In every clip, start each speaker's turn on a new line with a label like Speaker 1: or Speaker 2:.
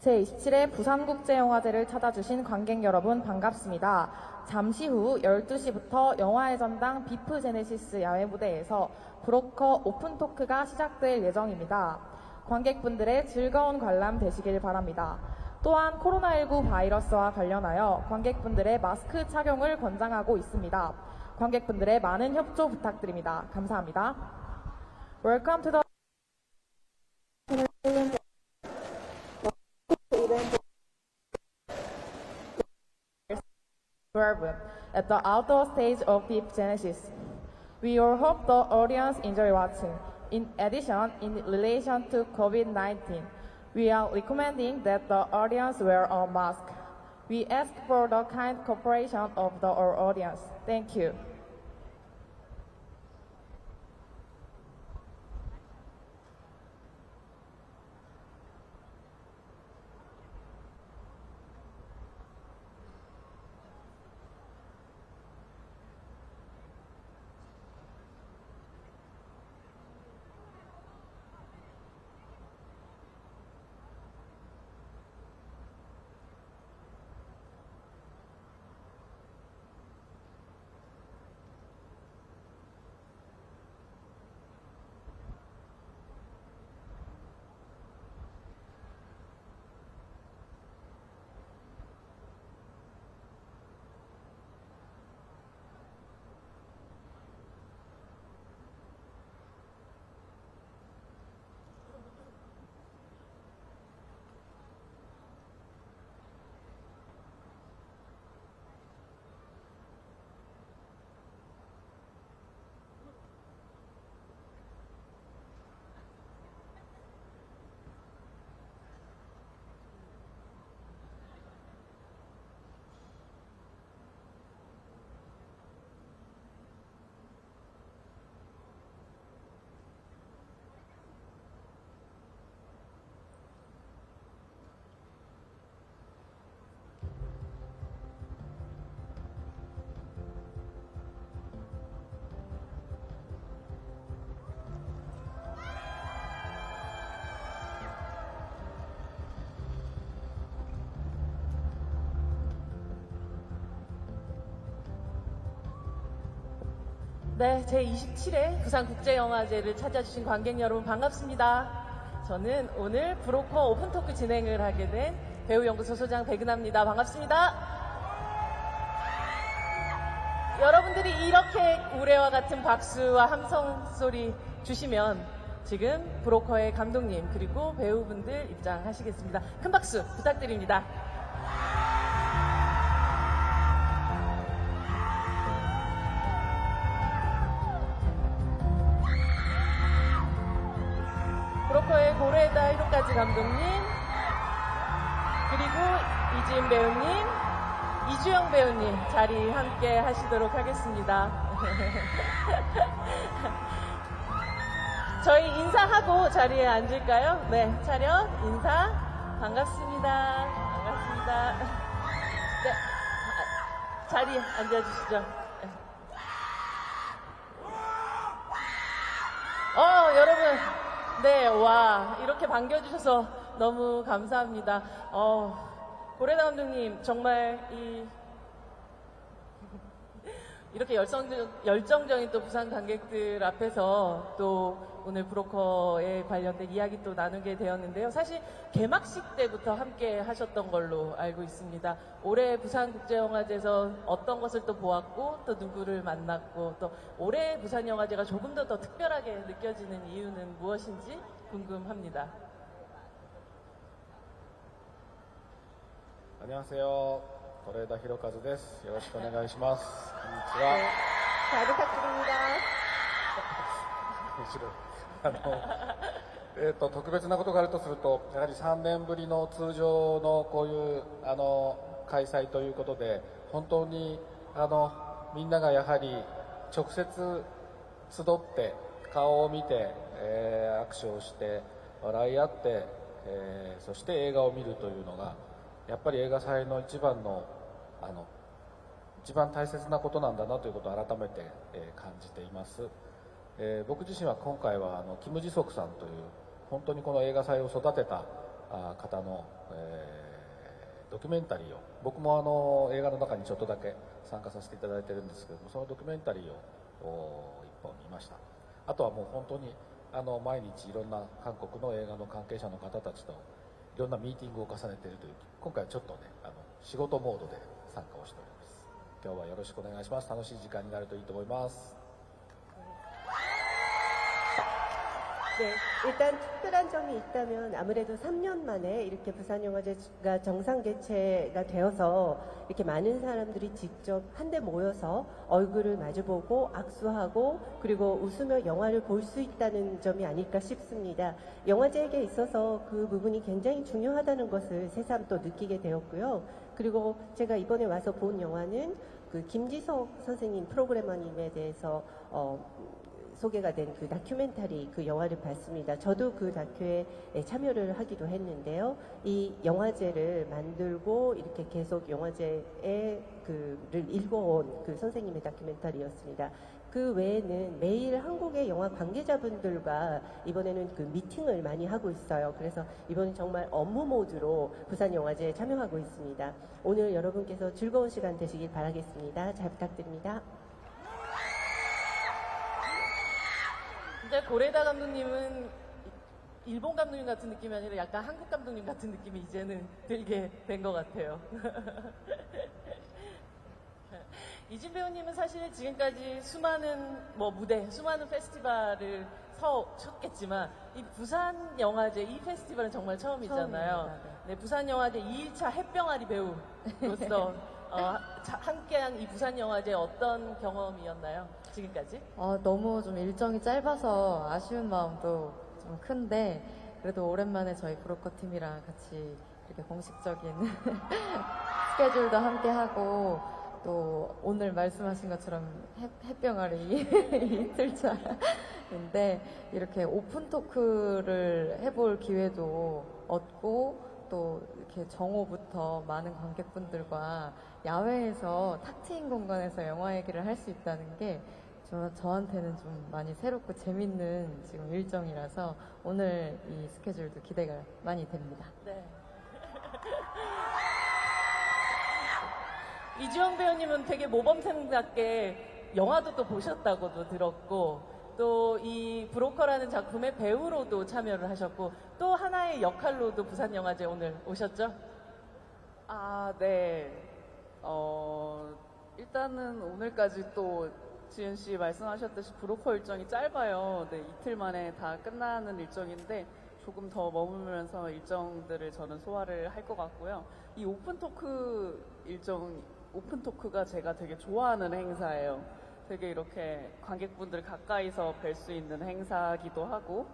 Speaker 1: 제27회 부산국제영화제를 찾아주신 관객 여러분 반갑습니다. 잠시 후 12시부터 영화의 전당 비프 제네시스 야외 무대에서 브로커 오픈 토크가 시작될 예정입니다. 관객분들의 즐거운 관람 되시길 바랍니다. 또한 코로나19 바이러스와 관련하여 관객분들의 마스크 착용을 권장하고 있습니다. 관객분들의 많은 협조 부탁드립니다. 감사합니다. Welcome to the at the outdoor stage of Fifth Genesis. We all hope the audience enjoy watching. In addition, in relation to COVID-19, we are recommending that the audience wear a mask. We ask for the kind cooperation of our audience. Thank you.
Speaker 2: 네, 제27회 부산국제영화제를 찾아주신 관객 여러분 반갑습니다. 저는 오늘 브로커 오픈토크 진행을 하게 된 배우연구소 소장 백은하입니다. 반갑습니다. 여러분들이 이렇게 우레와 같은 박수와 함성 소리 주시면 지금 브로커의 감독님 그리고 배우분들 입장하시겠습니다. 큰 박수 부탁드립니다. 브로커의 고레에다 히로카즈 감독님, 그리고 이지은 배우님, 이주영 배우님 자리 함께 하시도록 하겠습니다. 저희 인사하고 자리에 앉을까요? 네, 차렷, 인사, 반갑습니다. 반갑습니다. 네, 자리에 앉아주시죠. 여러분. 네, 와, 이렇게 반겨주셔서 너무 감사합니다. 고레다 감독님, 정말 이렇게 열정적인 또 부산 관객들 앞에서 또 오늘 브로커에 관련된 이야기 또 나누게 되었는데요. 사실 개막식 때부터 함께 하셨던 걸로 알고 있습니다. 올해 부산국제영화제에서 어떤 것을 또 보았고 또 누구를 만났고 또 올해 부산영화제가 조금 더 특별하게 느껴지는 이유는 무엇인지 궁금합니다.
Speaker 3: 안녕하세요. 고레다 히로카즈です。よろしくお願いします。こんにちは。
Speaker 2: 네, 잘 부탁드립니다.
Speaker 3: 特別なことがあるとすると、やはり3年ぶりの通常のこういう開催ということで、本当にみんながやはり直接集って顔を見て、握手をして笑い合って、そして映画を見るというのがやっぱり映画祭の一番大切なことなんだなということを改めて、感じています。僕自身は今回はキム・ジソクさんという本当にこの映画祭を育てた方の、ドキュメンタリーを、僕も映画の中にちょっとだけ参加させていただいてるんですけども、そのドキュメンタリーを一本見ました。あとはもう本当に毎日いろんな韓国の映画の関係者の方たちといろんなミーティングを重ねているという、今回はちょっとね仕事モードで参加をしております。今日はよろしくお願いします。楽しい時間になるといいと思います。
Speaker 4: 네, 일단 특별한 점이 있다면 아무래도 3년 만에 이렇게 부산영화제가 정상 개최가 되어서 이렇게 많은 사람들이 직접 한데 모여서 얼굴을 마주보고 악수하고 그리고 웃으며 영화를 볼 수 있다는 점이 아닐까 싶습니다. 영화제에게 있어서 그 부분이 굉장히 중요하다는 것을 새삼 또 느끼게 되었고요. 그리고 제가 이번에 와서 본 영화는 그 김지석 선생님 프로그래머님에 대해서 소개가 된 그 다큐멘터리 그 영화를 봤습니다. 저도 그 다큐에 참여를 하기도 했는데요. 이 영화제를 만들고 이렇게 계속 영화제에 그를 읽어온 그 선생님의 다큐멘터리였습니다. 그 외에는 매일 한국의 영화 관계자분들과 이번에는 그 미팅을 많이 하고 있어요. 그래서 이번엔 정말 업무 모드로 부산영화제에 참여하고 있습니다. 오늘 여러분께서 즐거운 시간 되시길 바라겠습니다. 잘 부탁드립니다.
Speaker 2: 진짜 고레다 감독님은 일본 감독님 같은 느낌이 아니라 약간 한국 감독님 같은 느낌이 이제는 들게 된 것 같아요. 이진 배우님은 사실 지금까지 수많은 무대, 수많은 페스티벌을 서셨겠지만 이 부산 영화제 이 페스티벌은 정말 처음이잖아요.
Speaker 1: 처음입니다.
Speaker 2: 네, 부산 영화제 2일차 햇병아리 배우로서 함께한 이 부산 영화제 어떤 경험이었나요? 지금까지?
Speaker 1: 너무 좀 일정이 짧아서 아쉬운 마음도 좀 큰데 그래도 오랜만에 저희 브로커 팀이랑 같이 이렇게 공식적인 스케줄도 함께 하고 또 오늘 말씀하신 것처럼 햇병아리 이틀차인데 이렇게 오픈 토크를 해볼 기회도 얻고 또 이렇게 정오부터 많은 관객분들과 야외에서 탁 트인 공간에서 영화 얘기를 할 수 있다는 게 저한테는 좀 많이 새롭고 재밌는 지금 일정이라서 오늘 이 스케줄도 기대가 많이 됩니다.
Speaker 2: 네. 이주영 배우님은 되게 모범생답게 영화도 또 보셨다고도 들었고 또 이 브로커라는 작품의 배우로도 참여를 하셨고 또 하나의 역할로도 부산영화제 오늘 오셨죠?
Speaker 5: 네. 일단은 오늘까지 또 지은 씨 말씀하셨듯이 브로커 일정이 짧아요. 네, 이틀 만에 다 끝나는 일정인데 조금 더 머물면서 일정들을 저는 소화를 할 것 같고요. 이 오픈 토크가 제가 되게 좋아하는 행사예요. 되게 이렇게 관객분들 가까이서 뵐 수 있는 행사기도 하고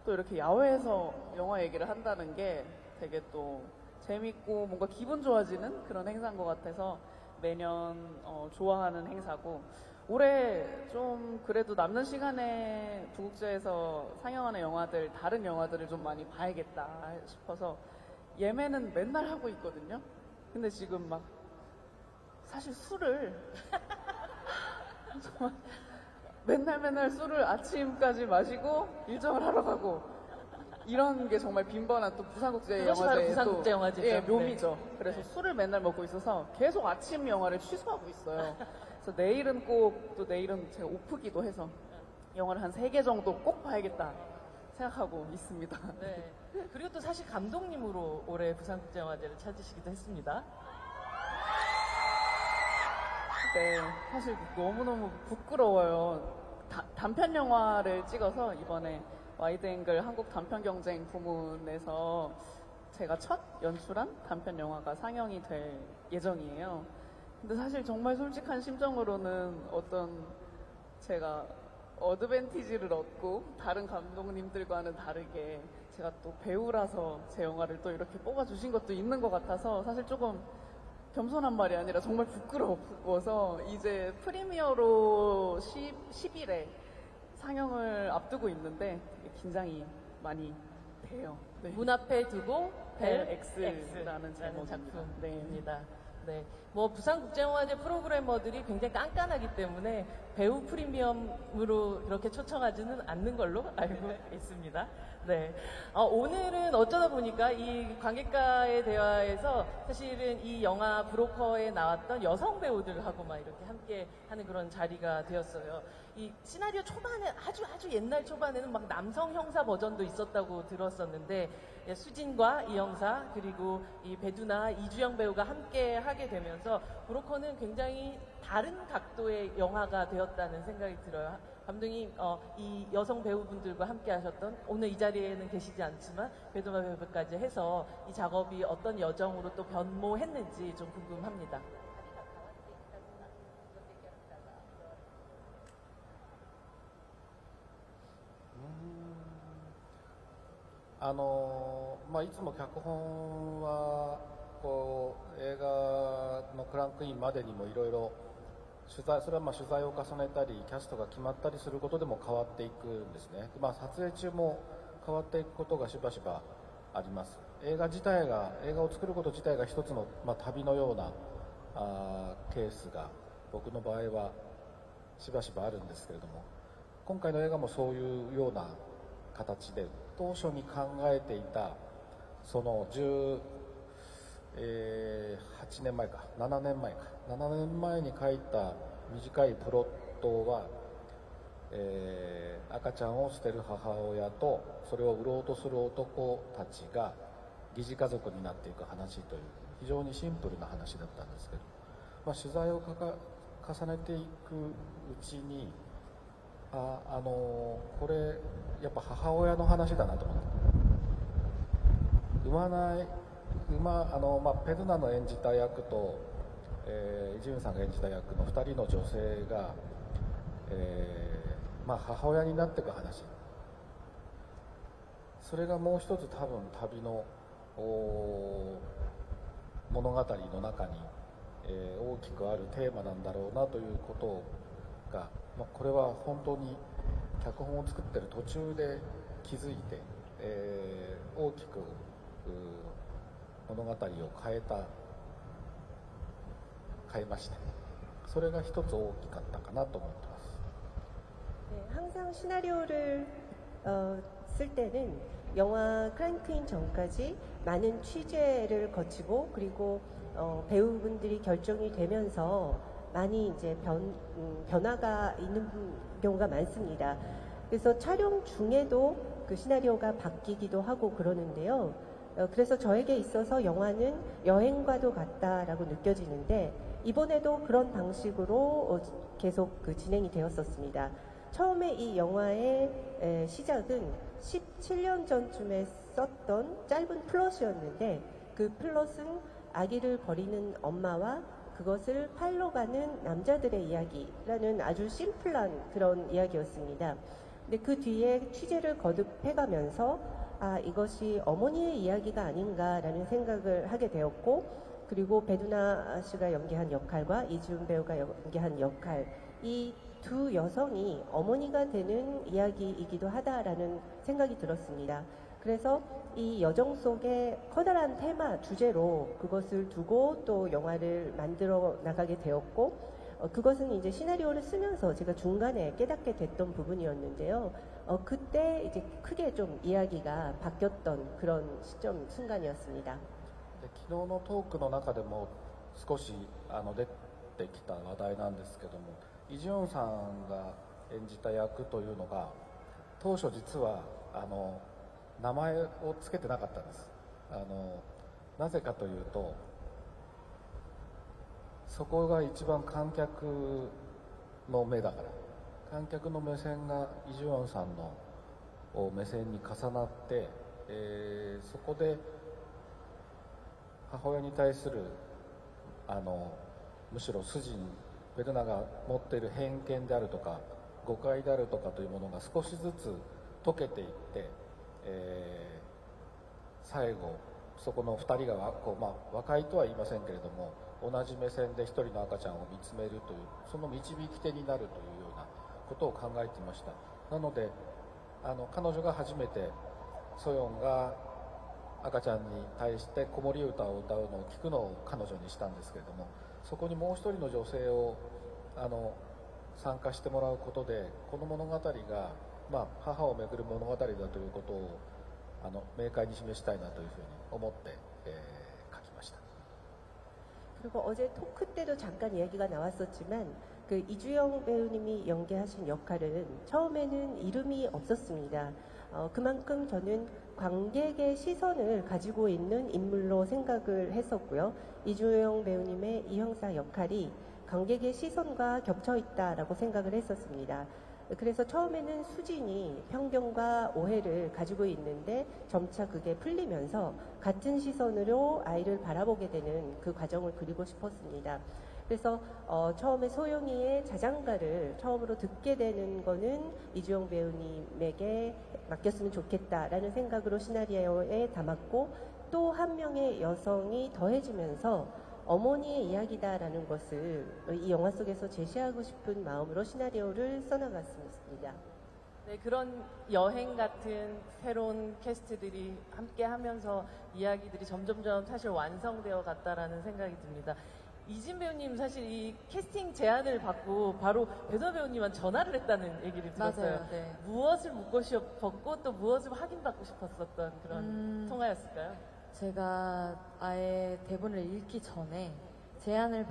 Speaker 5: 또 이렇게 야외에서 영화 얘기를 한다는 게 되게 또 재밌고 뭔가 기분 좋아지는 그런 행사인 것 같아서 매년 좋아하는 행사고 올해 좀 그래도 남는 시간에 부국제에서 상영하는 영화들, 다른 영화들을 좀 많이 봐야겠다 싶어서 예매는 맨날 하고 있거든요. 근데 지금 막 사실 술을 정말 맨날 술을 아침까지 마시고 일정을 하러 가고 이런 게 정말 빈번한 또 부산국제
Speaker 2: 그것이 바로
Speaker 5: 영화제의
Speaker 2: 부산국제 영화제죠.
Speaker 5: 예, 묘미죠. 그래서 술을 맨날 먹고 있어서 계속 아침 영화를 취소하고 있어요. 그래서 내일은 제가 오프기도 해서 영화를 한 3개 정도 꼭 봐야겠다 생각하고 있습니다.
Speaker 2: 네. 그리고 또 사실 감독님으로 올해 부산국제영화제를 찾으시기도 했습니다.
Speaker 5: 네, 사실 너무너무 부끄러워요. 단편 영화를 찍어서 이번에 와이드앵글 한국 단편 경쟁 부문에서 제가 첫 연출한 단편 영화가 상영이 될 예정이에요. 근데 사실 정말 솔직한 심정으로는 제가 어드밴티지를 얻고 다른 감독님들과는 다르게 제가 또 배우라서 제 영화를 또 이렇게 뽑아주신 것도 있는 것 같아서 사실 조금 겸손한 말이 아니라 정말 부끄러워서 이제 프리미어로 10일에 상영을 앞두고 있는데 긴장이 많이 돼요. 네.
Speaker 2: 문 앞에 두고
Speaker 5: 벨 X라는
Speaker 2: X라는
Speaker 5: 제목입니다.
Speaker 2: 작품입니다. 네, 뭐 부산국제영화제 프로그래머들이 굉장히 깐깐하기 때문에 배우 프리미엄으로 이렇게 초청하지는 않는 걸로 알고 있습니다. 네, 오늘은 어쩌다 보니까 이 관객과의 대화에서 사실은 이 영화 브로커에 나왔던 여성 배우들하고만 이렇게 함께 하는 그런 자리가 되었어요. 이 시나리오 초반에 아주 옛날 초반에는 막 남성 형사 버전도 있었다고 들었었는데 예, 수진과 이 형사 그리고 이 배두나 이주영 배우가 함께 하게 되면서 브로커는 굉장히 다른 각도의 영화가 되었다는 생각이 들어요. 감독님 이 여성 배우분들과 함께 하셨던 오늘 이 자리에는 계시지 않지만 배두나 배우까지 해서 이 작업이 어떤 여정으로 또 변모했는지 좀 궁금합니다.
Speaker 3: いつも脚本はこう映画のクランクインまでにもいろいろそれは取材を重ねたりキャストが決まったりすることでも変わっていくんですね。撮影中も変わっていくことがしばしばあります。映画を作ること自体が一つの、旅のようなケースが僕の場合はしばしばあるんですけれども、今回の映画もそういうような形で当初に考えていたその18年前か7年前に書いた短いプロットは、赤ちゃんを捨てる母親とそれを売ろうとする男たちが疑似家族になっていく話という非常にシンプルな話だったんですけど、取材を重ねていくうちにこれやっぱ母親の話だなと思って、ペルナの演じた役と、イ・ジュンさんが演じた役の2人の女性が、母親になっていく話、それがもう一つ多分旅の物語の中に、大きくあるテーマなんだろうなということが、これは本当に脚本を作ってる途中で気づいて、大きく物語を変えました。それが一つ大きかったかなと思ってます。
Speaker 4: 네, 항상 시나리오를 쓸 때는 영화 크랭크인 전까지 많은 취재를 거치고 그리고 배우분들이 결정이 되면서 많이 이제 변화가 있는 경우가 많습니다. 그래서 촬영 중에도 그 시나리오가 바뀌기도 하고 그러는데요. 그래서 저에게 있어서 영화는 여행과도 같다라고 느껴지는데 이번에도 그런 방식으로 계속 그 진행이 되었었습니다. 처음에 이 영화의 시작은 17년 전쯤에 썼던 짧은 플롯이었는데 그 플롯은 아기를 버리는 엄마와 그것을 팔러 가는 남자들의 이야기라는 아주 심플한 그런 이야기였습니다. 근데 그 뒤에 취재를 거듭해가면서 이것이 어머니의 이야기가 아닌가라는 생각을 하게 되었고, 그리고 배두나 씨가 연기한 역할과 이지훈 배우가 연기한 역할, 이 두 여성이 어머니가 되는 이야기이기도 하다라는 생각이 들었습니다. 그래서 이 여정 속에 커다란 테마, 주제로 그것을 두고 또 영화를 만들어 나가게 되었고, 그것은 이제 시나리오를 쓰면서 제가 중간에 깨닫게 됐던 부분이었는데요. 그때 이제 크게 좀 이야기가 바뀌었던 그런 순간이었습니다.
Speaker 3: 昨日のトークの中でも少し出てきた話題なんですけども、イ・ジュンさんが演じた役というのが当初実は名前を付けてなかったんです。なぜかというと、そこが一番観客の目だから、観客の目線がイ・ジュンさんの目線に重なって、そこで母親に対するむしろベルナが持っている偏見であるとか誤解であるとかというものが少しずつ解けていって、最後そこの2人が和解とは言いませんけれども同じ目線で一人の赤ちゃんを見つめるという、その導き手になるというようなことを考えていました。なので彼女が初めてソヨンが赤ちゃんに対して子守歌を歌うのを聞くのを彼女にしたんですけれども、そこにもう一人の女性を参加してもらうことで、この物語が、母をめぐる物語だということを明快に示したいなというふうに思って、書きました。
Speaker 4: 그리고 어제 토크 때도 잠깐 이야기가 나왔었지만 그 이주영 배우님이 연기하신 역할은 처음에는 이름이 없었습니다. 그만큼 저는 관객의 시선을 가지고 있는 인물로 생각을 했었고요. 이주영 배우님의 이 형사 역할이 관객의 시선과 겹쳐 있다라고 생각을 했었습니다. 그래서 처음에는 수진이 편견과 오해를 가지고 있는데 점차 그게 풀리면서 같은 시선으로 아이를 바라보게 되는 그 과정을 그리고 싶었습니다. 그래서 처음에 소영이의 자장가를 처음으로 듣게 되는 거는 이주영 배우님에게 맡겼으면 좋겠다라는 생각으로 시나리오에 담았고, 또 한 명의 여성이 더해지면서 어머니의 이야기다라는 것을 이 영화 속에서 제시하고 싶은 마음으로 시나리오를 써나갔습니다.
Speaker 2: 네, 그런 여행 같은 새로운 캐스트들이 함께 하면서 이야기들이 점점점 사실 완성되어 갔다라는 생각이 듭니다. 이진 배우님 사실 이 캐스팅 제안을 받고 바로 배도 배우님한테 전화를 했다는 얘기를 들었어요.
Speaker 1: 맞아요. 네.
Speaker 2: 무엇을 묻고 싶었고 또 무엇을 확인받고 싶었었던 그런 통화였을까요?
Speaker 1: 제가 아예 대본을 읽기 전에 제안을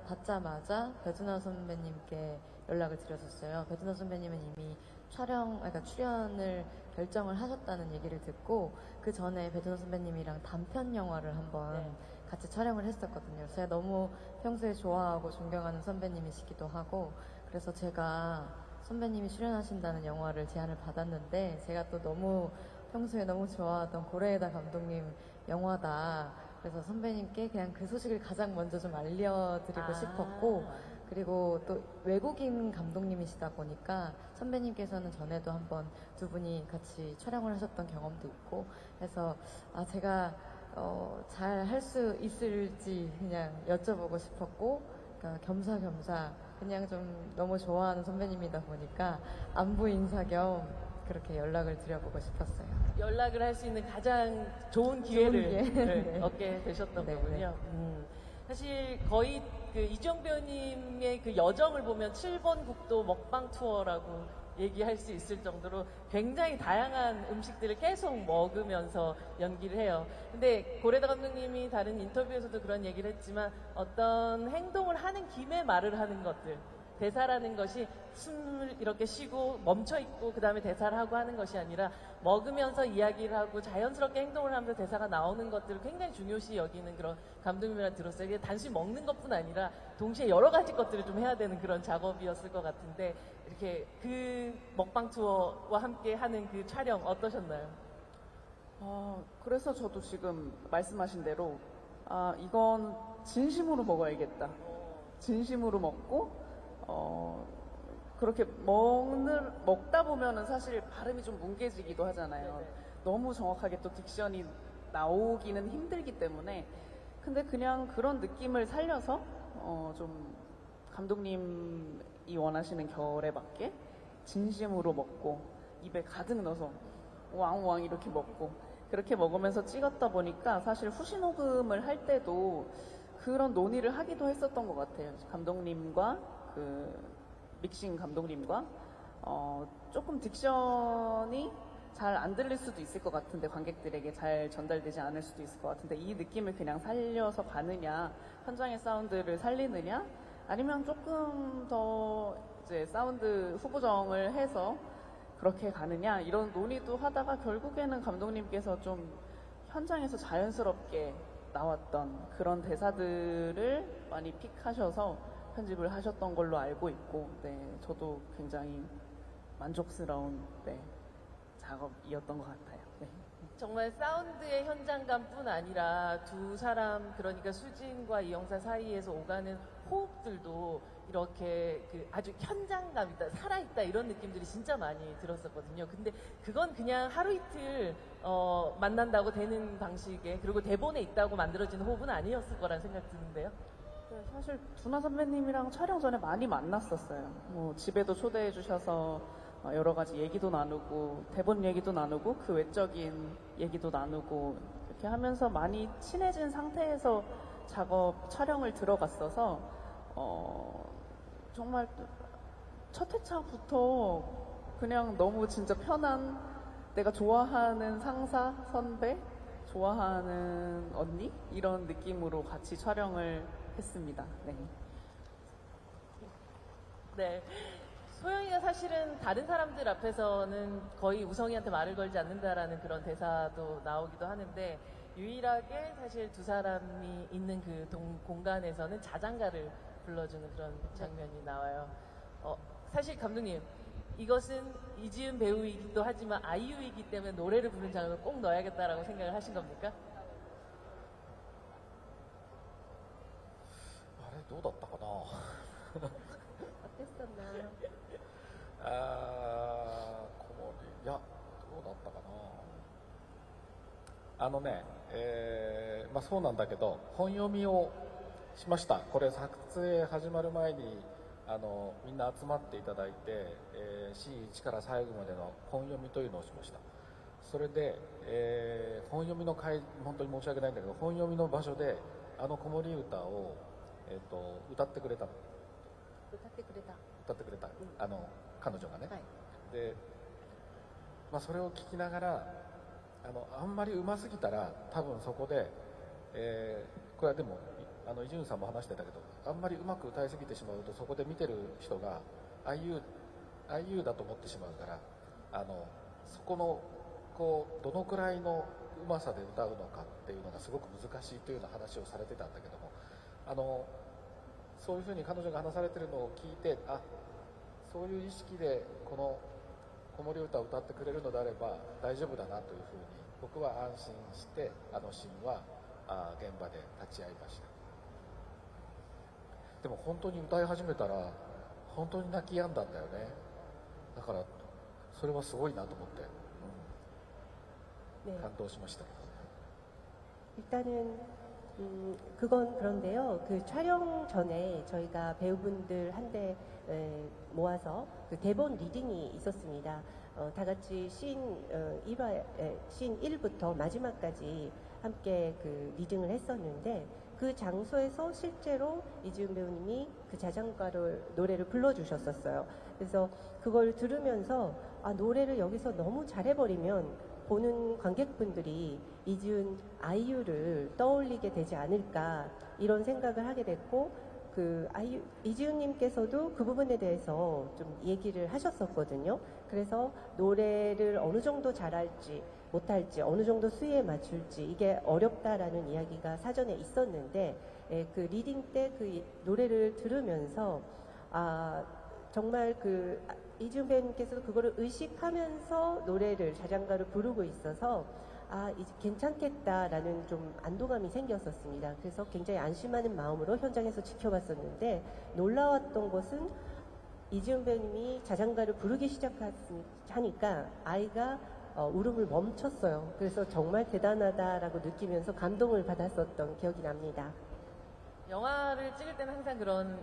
Speaker 1: 받자마자 배두나 선배님께 연락을 드렸었어요. 배두나 선배님은 이미 그러니까 출연을 결정을 하셨다는 얘기를 듣고, 그 전에 배두나 선배님이랑 단편 영화를 한번
Speaker 2: 네.
Speaker 1: 같이 촬영을 했었거든요. 제가 너무 평소에 좋아하고 존경하는 선배님이시기도 하고, 그래서 제가 선배님이 출연하신다는 영화를 제안을 받았는데, 제가 또 너무 평소에 너무 좋아하던 고레에다 감독님 영화다. 그래서 선배님께 그냥 그 소식을 가장 먼저 좀 알려드리고 싶었고, 그리고 또 외국인 감독님이시다 보니까 선배님께서는 전에도 한번 두 분이 같이 촬영을 하셨던 경험도 있고 해서 제가 잘 할 수 있을지 그냥 여쭤보고 싶었고, 그러니까 겸사겸사 그냥 좀 너무 좋아하는 선배님이다 보니까 안부 인사 겸 그렇게 연락을 드려보고 싶었어요.
Speaker 2: 연락을 할 수 있는 가장 좋은 기회를
Speaker 1: 네.
Speaker 2: 얻게 되셨던
Speaker 1: 네,
Speaker 2: 거군요. 사실 거의 그 이주영 배우님의 그 여정을 보면 7번 국도 먹방 투어라고 얘기할 수 있을 정도로 굉장히 다양한 음식들을 계속 먹으면서 연기를 해요. 근데 고레다 감독님이 다른 인터뷰에서도 그런 얘기를 했지만, 어떤 행동을 하는 김에 말을 하는 것들, 대사라는 것이 숨을 이렇게 쉬고 멈춰있고 그 다음에 대사를 하고 하는 것이 아니라 먹으면서 이야기를 하고 자연스럽게 행동을 하면서 대사가 나오는 것들을 굉장히 중요시 여기는 그런 감독님이라 들었어요. 이게 단순히 먹는 것뿐 아니라 동시에 여러 가지 것들을 좀 해야 되는 그런 작업이었을 것 같은데, 이렇게 그 먹방 투어와 함께 하는 그 촬영 어떠셨나요?
Speaker 5: 그래서 저도 지금 말씀하신 대로 이건 진심으로 먹어야겠다. 진심으로 먹고 그렇게 먹다 보면은 사실 발음이 좀 뭉개지기도 하잖아요. 너무 정확하게 또 딕션이 나오기는 힘들기 때문에. 근데 그냥 그런 느낌을 살려서 좀 감독님이 원하시는 결에 맞게 진심으로 먹고 입에 가득 넣어서 왕왕 이렇게 먹고 그렇게 먹으면서 찍었다 보니까 사실 후시 녹음을 할 때도 그런 논의를 하기도 했었던 것 같아요. 감독님과 그 믹싱 감독님과 조금 딕션이 잘 안 들릴 수도 있을 것 같은데, 관객들에게 잘 전달되지 않을 수도 있을 것 같은데, 이 느낌을 그냥 살려서 가느냐, 현장의 사운드를 살리느냐, 아니면 조금 더 이제 사운드 후보정을 해서 그렇게 가느냐, 이런 논의도 하다가 결국에는 감독님께서 좀 현장에서 자연스럽게 나왔던 그런 대사들을 많이 픽하셔서 편집을 하셨던 걸로 알고 있고, 네, 저도 굉장히 만족스러운 작업이었던 것 같아요. 네.
Speaker 2: 정말 사운드의 현장감뿐 아니라 두 사람, 그러니까 수진과 이영사 사이에서 오가는 호흡들도 이렇게 그 아주 현장감 있다, 살아있다, 이런 느낌들이 진짜 많이 들었었거든요. 근데 그건 그냥 하루 이틀 만난다고 되는 방식의, 그리고 대본에 있다고 만들어지는 호흡은 아니었을 거란 생각 드는데요.
Speaker 5: 네, 사실 두나 선배님이랑 촬영 전에 많이 만났었어요. 뭐 집에도 초대해 주셔서 여러 가지 얘기도 나누고, 대본 얘기도 나누고, 그 외적인 얘기도 나누고 이렇게 하면서 많이 친해진 상태에서 촬영을 들어갔어서 정말 첫 회차부터 그냥 너무 진짜 편한, 내가 좋아하는 상사, 선배, 좋아하는 언니 이런 느낌으로 같이 촬영을 했습니다. 네.
Speaker 2: 네. 소영이가 사실은 다른 사람들 앞에서는 거의 우성이한테 말을 걸지 않는다라는 그런 대사도 나오기도 하는데, 유일하게 사실 두 사람이 있는 그 공간에서는 자장가를 불러주는 그런 장면이 나와요. 사실 감독님, 이것은 이지은 배우이기도 하지만 아이유이기 때문에 노래를 부르는 장면을 꼭 넣어야겠다라고 생각을 하신 겁니까?
Speaker 3: あれどうだったかな
Speaker 4: 어땠었나요?
Speaker 3: 子守いやどうだったかなそうなんだけど本読みをしました。これ撮影始まる前にみんな集まっていただいて、シーン1から最後までの本読みというのをしました。それで、本読みの会、本当に申し訳ないんだけど、本読みの場所で子守歌を、歌ってくれたの。歌ってくれた、彼女がね、で、それを聞きながらあんまり上手すぎたら多分そこで、これはでも伊集院さんも話してたけど、あんまりうまく歌いすぎてしまうとそこで見てる人が IU だと思ってしまうから、そこのどのくらいのうまさで歌うのかっていうのがすごく難しいというような話をされてたんだけども、そういうふうに彼女が話されてるのを聞いて、そういう意識でこの子守歌を歌ってくれるのであれば大丈夫だなというふうに僕は安心してシーンは現場で立ち会いました。でも本当に歌い始めたら本当に泣き止んだんだよね。だからそれはすごいなと思って、
Speaker 4: 네.
Speaker 3: 感動しました。
Speaker 4: 일단은 그건 그런데요. 그 촬영 전에 저희가 배우분들 한데 모아서 그 대본 리딩이 있었습니다. 다 같이 씬 1부터 마지막까지 함께 그 리딩을 했었는데, 그 장소에서 실제로 이지은 배우님이 그 자장가를 노래를 불러주셨었어요. 그래서 그걸 들으면서 노래를 여기서 너무 잘해버리면 보는 관객분들이 이지은 아이유를 떠올리게 되지 않을까 이런 생각을 하게 됐고, 그 이지은님께서도 그 부분에 대해서 좀 얘기를 하셨었거든요. 그래서 노래를 어느 정도 잘할지 못할지, 어느 정도 수위에 맞출지 이게 어렵다라는 이야기가 사전에 있었는데, 그 리딩 때 그 노래를 들으면서 정말 그 이지은 배우님께서도 그거를 의식하면서 노래를 자장가를 부르고 있어서 이제 괜찮겠다라는 좀 안도감이 생겼었습니다. 그래서 굉장히 안심하는 마음으로 현장에서 지켜봤었는데, 놀라웠던 것은 이지은 배우님이 자장가를 부르기 시작하니까 아이가 울음을 멈췄어요. 그래서 정말 대단하다라고 느끼면서 감동을 받았었던 기억이 납니다.
Speaker 2: 영화를 찍을 때는 항상 그런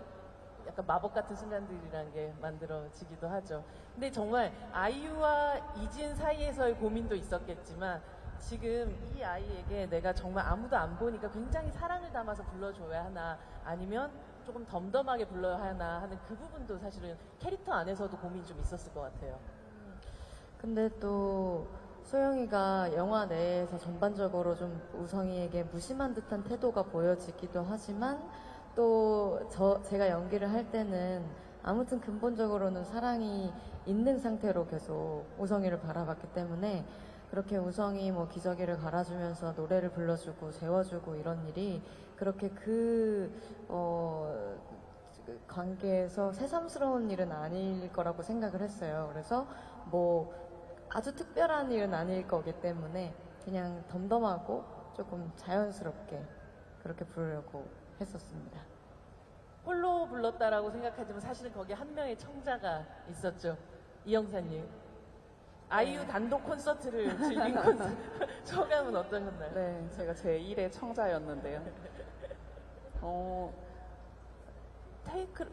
Speaker 2: 약간 마법 같은 순간들이라는 게 만들어지기도 하죠. 근데 정말 아이유와 이진 사이에서의 고민도 있었겠지만, 지금 이 아이에게 내가 정말 아무도 안 보니까 굉장히 사랑을 담아서 불러줘야 하나, 아니면 조금 덤덤하게 불러야 하나 하는 그 부분도 사실은 캐릭터 안에서도 고민이 좀 있었을 것 같아요.
Speaker 1: 근데 또 소영이가 영화 내에서 전반적으로 좀 우성이에게 무심한 듯한 태도가 보여지기도 하지만, 또 제가 연기를 할 때는 아무튼 근본적으로는 사랑이 있는 상태로 계속 우성이를 바라봤기 때문에, 그렇게 우성이 뭐 기저귀를 갈아주면서 노래를 불러주고 재워주고 이런 일이 그렇게 그 관계에서 새삼스러운 일은 아닐 거라고 생각을 했어요. 그래서 뭐 아주 특별한 일은 아닐 거기 때문에 그냥 덤덤하고 조금 자연스럽게 그렇게 부르려고 했었습니다.
Speaker 2: 홀로 불렀다라고 생각하지만 사실은 거기에 한 명의 청자가 있었죠. 이영사님. 아이유 단독 콘서트를 즐긴 콘서트. 소감은 어떠셨나요?
Speaker 5: 네, 제가 제1의 청자였는데요.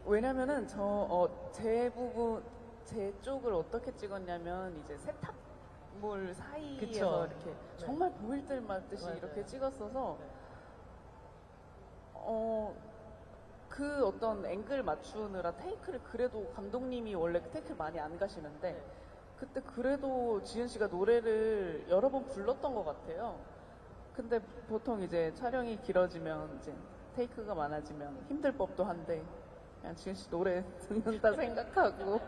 Speaker 5: 왜냐면은 제 쪽을 어떻게 찍었냐면, 이제 세탁 건물 사이에서
Speaker 2: 그쵸.
Speaker 5: 이렇게
Speaker 2: 네.
Speaker 5: 정말 보일 듯 말 듯이
Speaker 2: 맞아요.
Speaker 5: 이렇게 찍었어서
Speaker 2: 네.
Speaker 5: 그 어떤 앵글 맞추느라 테이크를 그래도 감독님이 원래 테이크를 많이 안 가시는데 그때 그래도 지은 씨가 노래를 여러 번 불렀던 것 같아요. 근데 보통 이제 촬영이 길어지면 이제 테이크가 많아지면 힘들 법도 한데 그냥 지은 씨 노래 듣는다 생각하고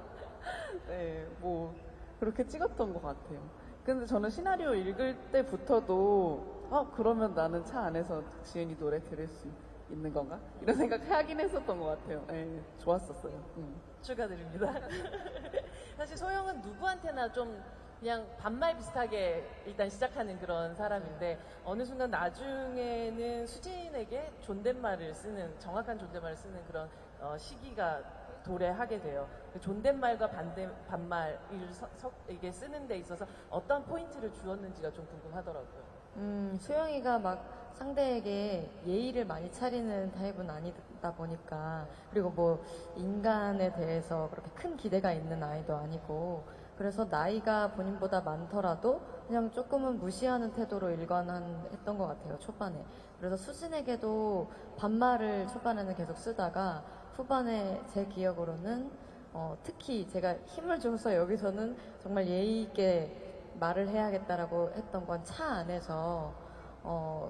Speaker 5: 네, 뭐 그렇게 찍었던 것 같아요. 근데 저는 시나리오 읽을 때부터도 그러면 나는 차 안에서 지은이 노래 들을 수 있는 건가? 이런 생각 하긴 했었던 것 같아요. 네, 좋았었어요.
Speaker 2: 축하드립니다. 사실 소영은 누구한테나 좀 그냥 반말 비슷하게 일단 시작하는 그런 사람인데 어느 순간 나중에는 수진에게 존댓말을 쓰는 정확한 존댓말을 쓰는 그런 시기가 도래하게 돼요. 그 존댓말과 반말을 이게 쓰는 데 있어서 어떤 포인트를 주었는지가 좀 궁금하더라고요.
Speaker 6: 소영이가 막 상대에게 예의를 많이 차리는 타입은 아니다 보니까, 그리고 뭐 인간에 대해서 그렇게 큰 기대가 있는 아이도 아니고, 그래서 나이가 본인보다 많더라도 그냥 조금은 무시하는 태도로 일관했던 것 같아요, 초반에. 그래서 수진에게도 반말을 초반에는 계속 쓰다가 후반에 제 기억으로는 특히 제가 힘을 줘서 여기서는 정말 예의 있게 말을 해야겠다라고 했던 건 차 안에서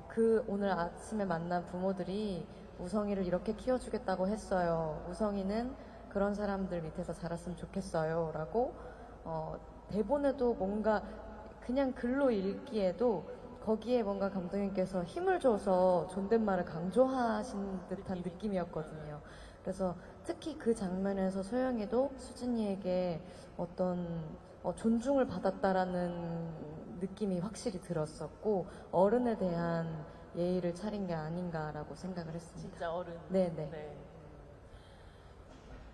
Speaker 6: 그 오늘 아침에 만난 부모들이 우성이를 이렇게 키워주겠다고 했어요. 우성이는 그런 사람들 밑에서 자랐으면 좋겠어요. 라고 대본에도 뭔가 그냥 글로 읽기에도 거기에 뭔가 감독님께서 힘을 줘서 존댓말을 강조하신 듯한 느낌이었거든요. 그래서 특히 그 장면에서 소영이도 수진이에게 어떤 존중을 받았다라는 느낌이 확실히 들었었고, 어른에 대한 예의를 차린 게 아닌가라고 생각을 했습니다.
Speaker 2: 진짜 어른.
Speaker 6: 네네.
Speaker 2: 네.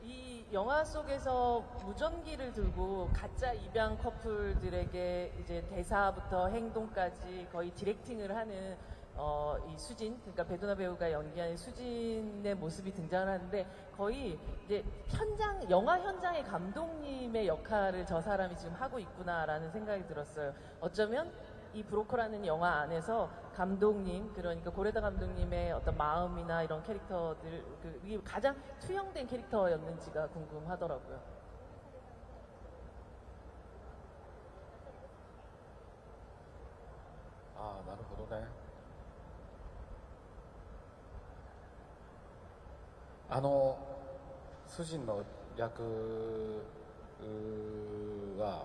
Speaker 2: 이 영화 속에서 무전기를 들고 가짜 입양 커플들에게 이제 대사부터 행동까지 거의 디렉팅을 하는 이 수진, 그러니까 배두나 배우가 연기하는 수진의 모습이 등장을 하는데 거의 이제 영화 현장의 감독님의 역할을 저 사람이 지금 하고 있구나라는 생각이 들었어요. 어쩌면 이 브로커라는 영화 안에서 감독님, 그러니까 고레다 감독님의 어떤 마음이나 이런 캐릭터들, 이게 가장 투영된 캐릭터였는지가 궁금하더라고요.
Speaker 3: 아, なるほどね。主人の役は、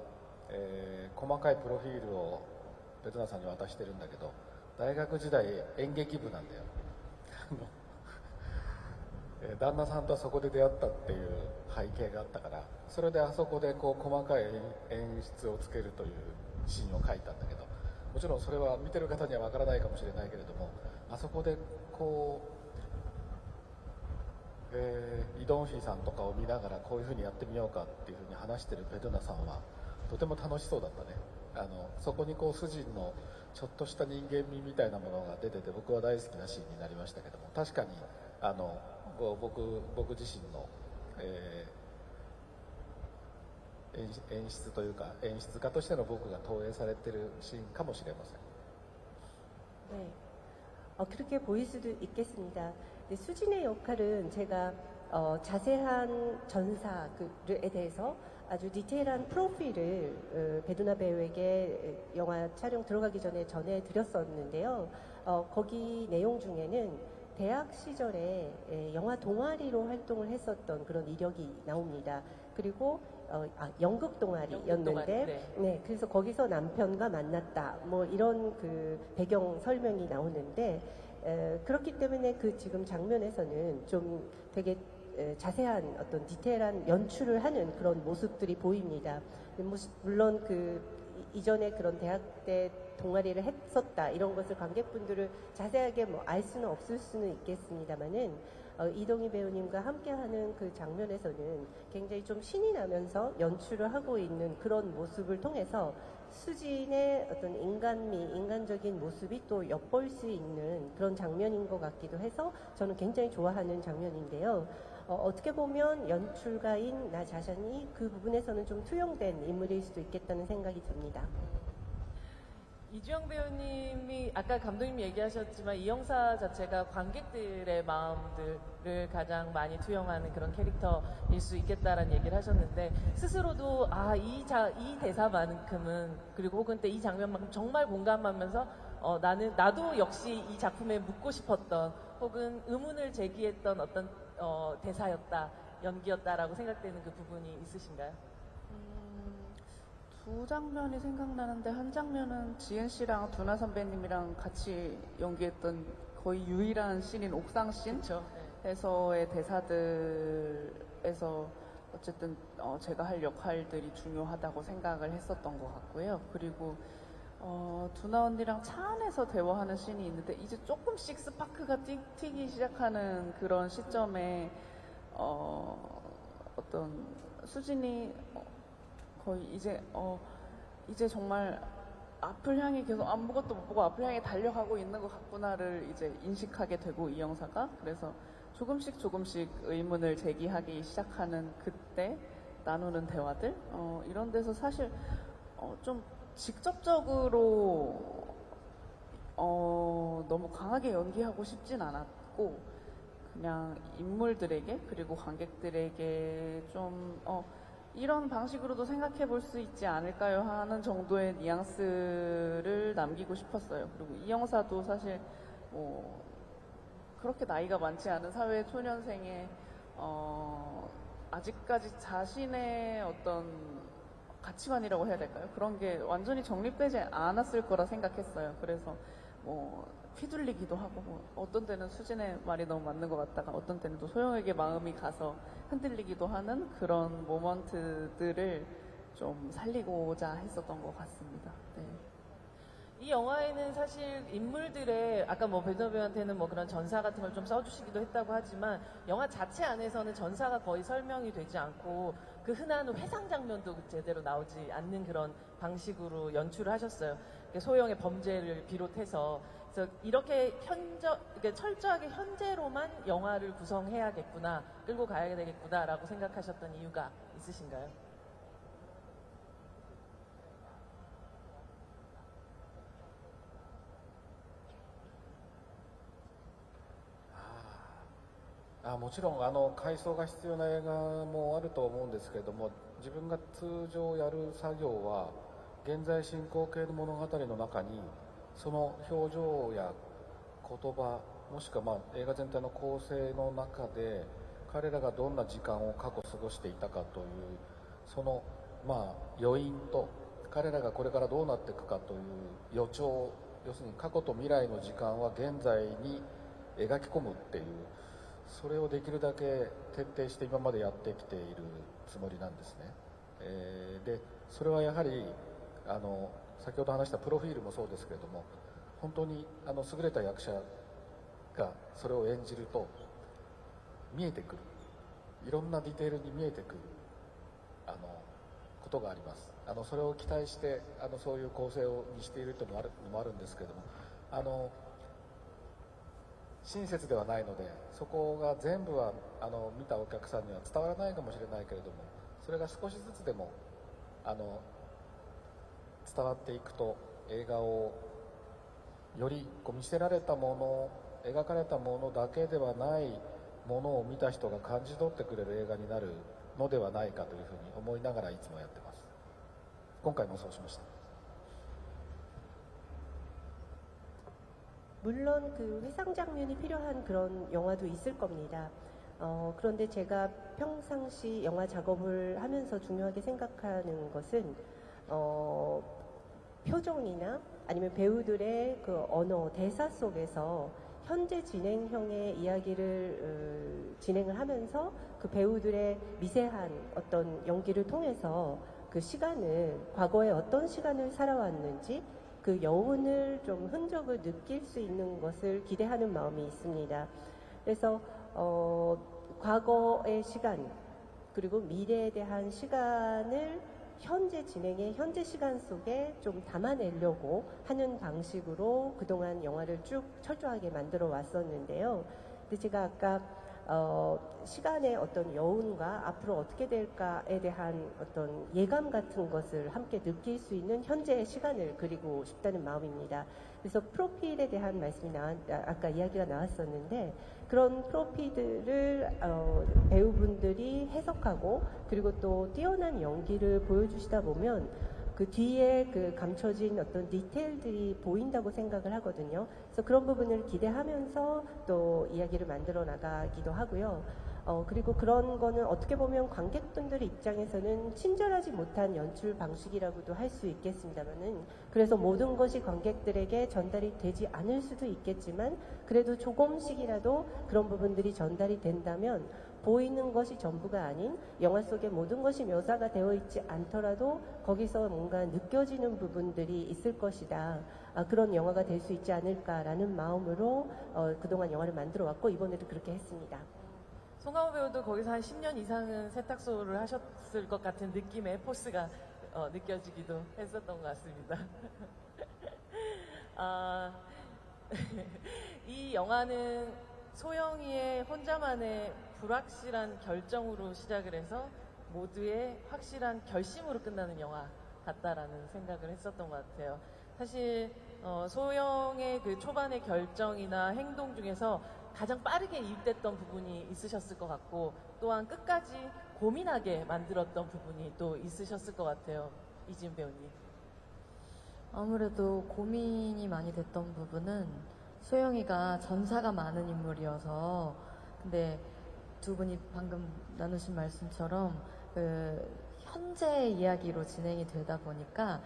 Speaker 3: 細かいプロフィールをベトナさんに渡してるんだけど、大学時代演劇部なんだよ。旦那さんとそこで出会ったっていう背景があったから、それであそこでこう細かい演出をつけるというシーンを書いたんだけど、もちろんそれは見てる方にはわからないかもしれないけれども、あそこでこう、イ・ドンフィさんとかを見ながらこういうふうにやってみようかっていうふうに話してるベドナさんはとても楽しそうだったね。そこにこう主人のちょっとした人間味みたいなものが出てて、僕は大好きなシーンになりましたけども、確かに僕自身の、演出というか演出家としての僕が投影されてるシーンかもしれません。
Speaker 4: 네. 그렇게 보일 수도 있겠습니다. 근데 수진의 역할은 제가 자세한 전사에 대해서 아주 디테일한 프로필을 배두나 배우에게 영화 촬영 들어가기 전에 전해드렸었는데요. 거기 내용 중에는 대학 시절에 영화 동아리로 활동을 했었던 그런 이력이 나옵니다. 그리고 연극 동아리였는데, 네, 그래서 거기서 남편과 만났다, 뭐 이런 그 배경 설명이 나오는데, 그렇기 때문에 그 지금 장면에서는 좀 되게 자세한 어떤 디테일한 연출을 하는 그런 모습들이 보입니다. 물론 그 이전에 그런 대학 때 동아리를 했었다 이런 것을 관객분들을 자세하게 뭐 알 수는 없을 수는 있겠습니다만은 이동희 배우님과 함께하는 그 장면에서는 굉장히 좀 신이 나면서 연출을 하고 있는 그런 모습을 통해서 수진의 어떤 인간미, 인간적인 모습이 또 엿볼 수 있는 그런 장면인 것 같기도 해서 저는 굉장히 좋아하는 장면인데요. 어떻게 보면 연출가인 나 자신이 그 부분에서는 좀 투영된 인물일 수도 있겠다는 생각이 듭니다.
Speaker 2: 이주영 배우님이 아까 감독님이 얘기하셨지만 이 영화 자체가 관객들의 마음들을 가장 많이 투영하는 그런 캐릭터일 수 있겠다라는 얘기를 하셨는데 스스로도 이 대사만큼은 그리고 혹은 이 장면만큼 정말 공감하면서 나도 역시 이 작품에 묻고 싶었던 혹은 의문을 제기했던 어떤 대사였다, 연기였다라고 생각되는 그 부분이 있으신가요?
Speaker 5: 두 장면이 생각나는데 한 장면은 지은 씨랑 두나 선배님이랑 같이 연기했던 거의 유일한 씬인 옥상
Speaker 2: 그렇죠.
Speaker 5: 씬에서의 대사들에서 어쨌든 제가 할 역할들이 중요하다고 생각을 했었던 것 같고요. 그리고 두나 언니랑 차 안에서 대화하는 씬이 있는데 이제 조금씩 스파크가 튀기 시작하는 그런 시점에 어떤 수진이 거의 이제 정말 앞을 향해 계속 아무것도 못 보고 앞을 향해 달려가고 있는 것 같구나를 이제 인식하게 되고 이 영사가 그래서 조금씩 의문을 제기하기 시작하는 그때 나누는 대화들 이런 데서 사실 좀 직접적으로 너무 강하게 연기하고 싶진 않았고 그냥 인물들에게 그리고 관객들에게 좀 이런 방식으로도 생각해 볼 수 있지 않을까요 하는 정도의 뉘앙스를 남기고 싶었어요. 그리고 이 영사도 사실 그렇게 나이가 많지 않은 사회 초년생의 아직까지 자신의 어떤 가치관이라고 해야 될까요? 그런 게 완전히 정립되지 않았을 거라 생각했어요. 그래서 휘둘리기도 하고 어떤 때는 수진의 말이 너무 맞는 것 같다가 어떤 때는 또 소영에게 마음이 가서 흔들리기도 하는 그런 모먼트들을 좀 살리고자 했었던 것 같습니다. 네.
Speaker 2: 이 영화에는 사실 인물들의 아까 배우배한테는 그런 전사 같은 걸 좀 써주시기도 했다고 하지만 영화 자체 안에서는 전사가 거의 설명이 되지 않고 그 흔한 회상 장면도 제대로 나오지 않는 그런 방식으로 연출을 하셨어요. 소영의 범죄를 비롯해서 그래서 이렇게 철저하게 현재로만 영화를 구성해야겠구나, 끌고 가야 되겠구나라고 생각하셨던 이유가 있으신가요?
Speaker 3: もちろん回想が必要な映画もあると思うんですけれども、自分が通常やる作業は現在進行形の物語の中にその表情や言葉もしくは映画全体の構成の中で彼らがどんな時間を過去過ごしていたかというその余韻と彼らがこれからどうなっていくかという予兆、要するに過去と未来の時間は現在に描き込むっていう、それをできるだけ徹底して今までやってきているつもりなんですね。でそれはやはり先ほど話したプロフィールもそうですけれども、本当に優れた役者がそれを演じると見えてくる、いろんなディテールに見えてくることがあります。それを期待してそういう構成にしているというのもあるんですけれども、親切ではないのでそこが全部は見たお客さんには伝わらないかもしれないけれども、それが少しずつでも伝わっていくと映画をより見せられたもの、描かれたものだけではないものを見た人が感じ取ってくれる映画になるのではないかというふうに思いながらいつもやってます。今回もそうしました。
Speaker 4: 물론 그 회상 장면이 필요한 그런 영화도 있을 겁니다. 그런데 제가 평상시 영화 작업을 하면서 중요하게 생각하는 것은 표정이나 아니면 배우들의 그 언어, 대사 속에서 현재 진행형의 이야기를 진행을 하면서 그 배우들의 미세한 어떤 연기를 통해서 그 시간을, 과거에 어떤 시간을 살아왔는지 그 여운을 좀 흔적을 느낄 수 있는 것을 기대하는 마음이 있습니다. 그래서 과거의 시간 그리고 미래에 대한 시간을 현재 진행의 현재 시간 속에 좀 담아내려고 하는 방식으로 그동안 영화를 쭉 철저하게 만들어 왔었는데요. 근데 제가 아까 시간의 어떤 여운과 앞으로 어떻게 될까에 대한 어떤 예감 같은 것을 함께 느낄 수 있는 현재의 시간을 그리고 싶다는 마음입니다. 그래서 프로필에 대한 말씀이 아까 이야기가 나왔었는데 그런 프로필들을 배우분들이 해석하고 그리고 또 뛰어난 연기를 보여주시다 보면 그 뒤에 그 감춰진 어떤 디테일들이 보인다고 생각을 하거든요. 그래서 그런 부분을 기대하면서 또 이야기를 만들어 나가기도 하고요. 그리고 그런 거는 어떻게 보면 관객분들 입장에서는 친절하지 못한 연출 방식이라고도 할 수 있겠습니다만은 그래서 모든 것이 관객들에게 전달이 되지 않을 수도 있겠지만 그래도 조금씩이라도 그런 부분들이 전달이 된다면 보이는 것이 전부가 아닌 영화 속의 모든 것이 묘사가 되어 있지 않더라도 거기서 뭔가 느껴지는 부분들이 있을 것이다. 그런 영화가 될 수 있지 않을까라는 마음으로 그동안 영화를 만들어 왔고 이번에도 그렇게 했습니다.
Speaker 2: 송강호 배우도 거기서 한 10년 이상은 세탁소를 하셨을 것 같은 느낌의 포스가 느껴지기도 했었던 것 같습니다. 이 영화는 소영이의 혼자만의 불확실한 결정으로 시작을 해서 모두의 확실한 결심으로 끝나는 영화 같다라는 생각을 했었던 것 같아요. 사실 소영의 그 초반의 결정이나 행동 중에서 가장 빠르게 이입됐던 부분이 있으셨을 것 같고 또한 끝까지 고민하게 만들었던 부분이 또 있으셨을 것 같아요. 이지은 배우님.
Speaker 6: 아무래도 고민이 많이 됐던 부분은 소영이가 전사가 많은 인물이어서 근데 두 분이 방금 나누신 말씀처럼 그 현재 이야기로 진행이 되다 보니까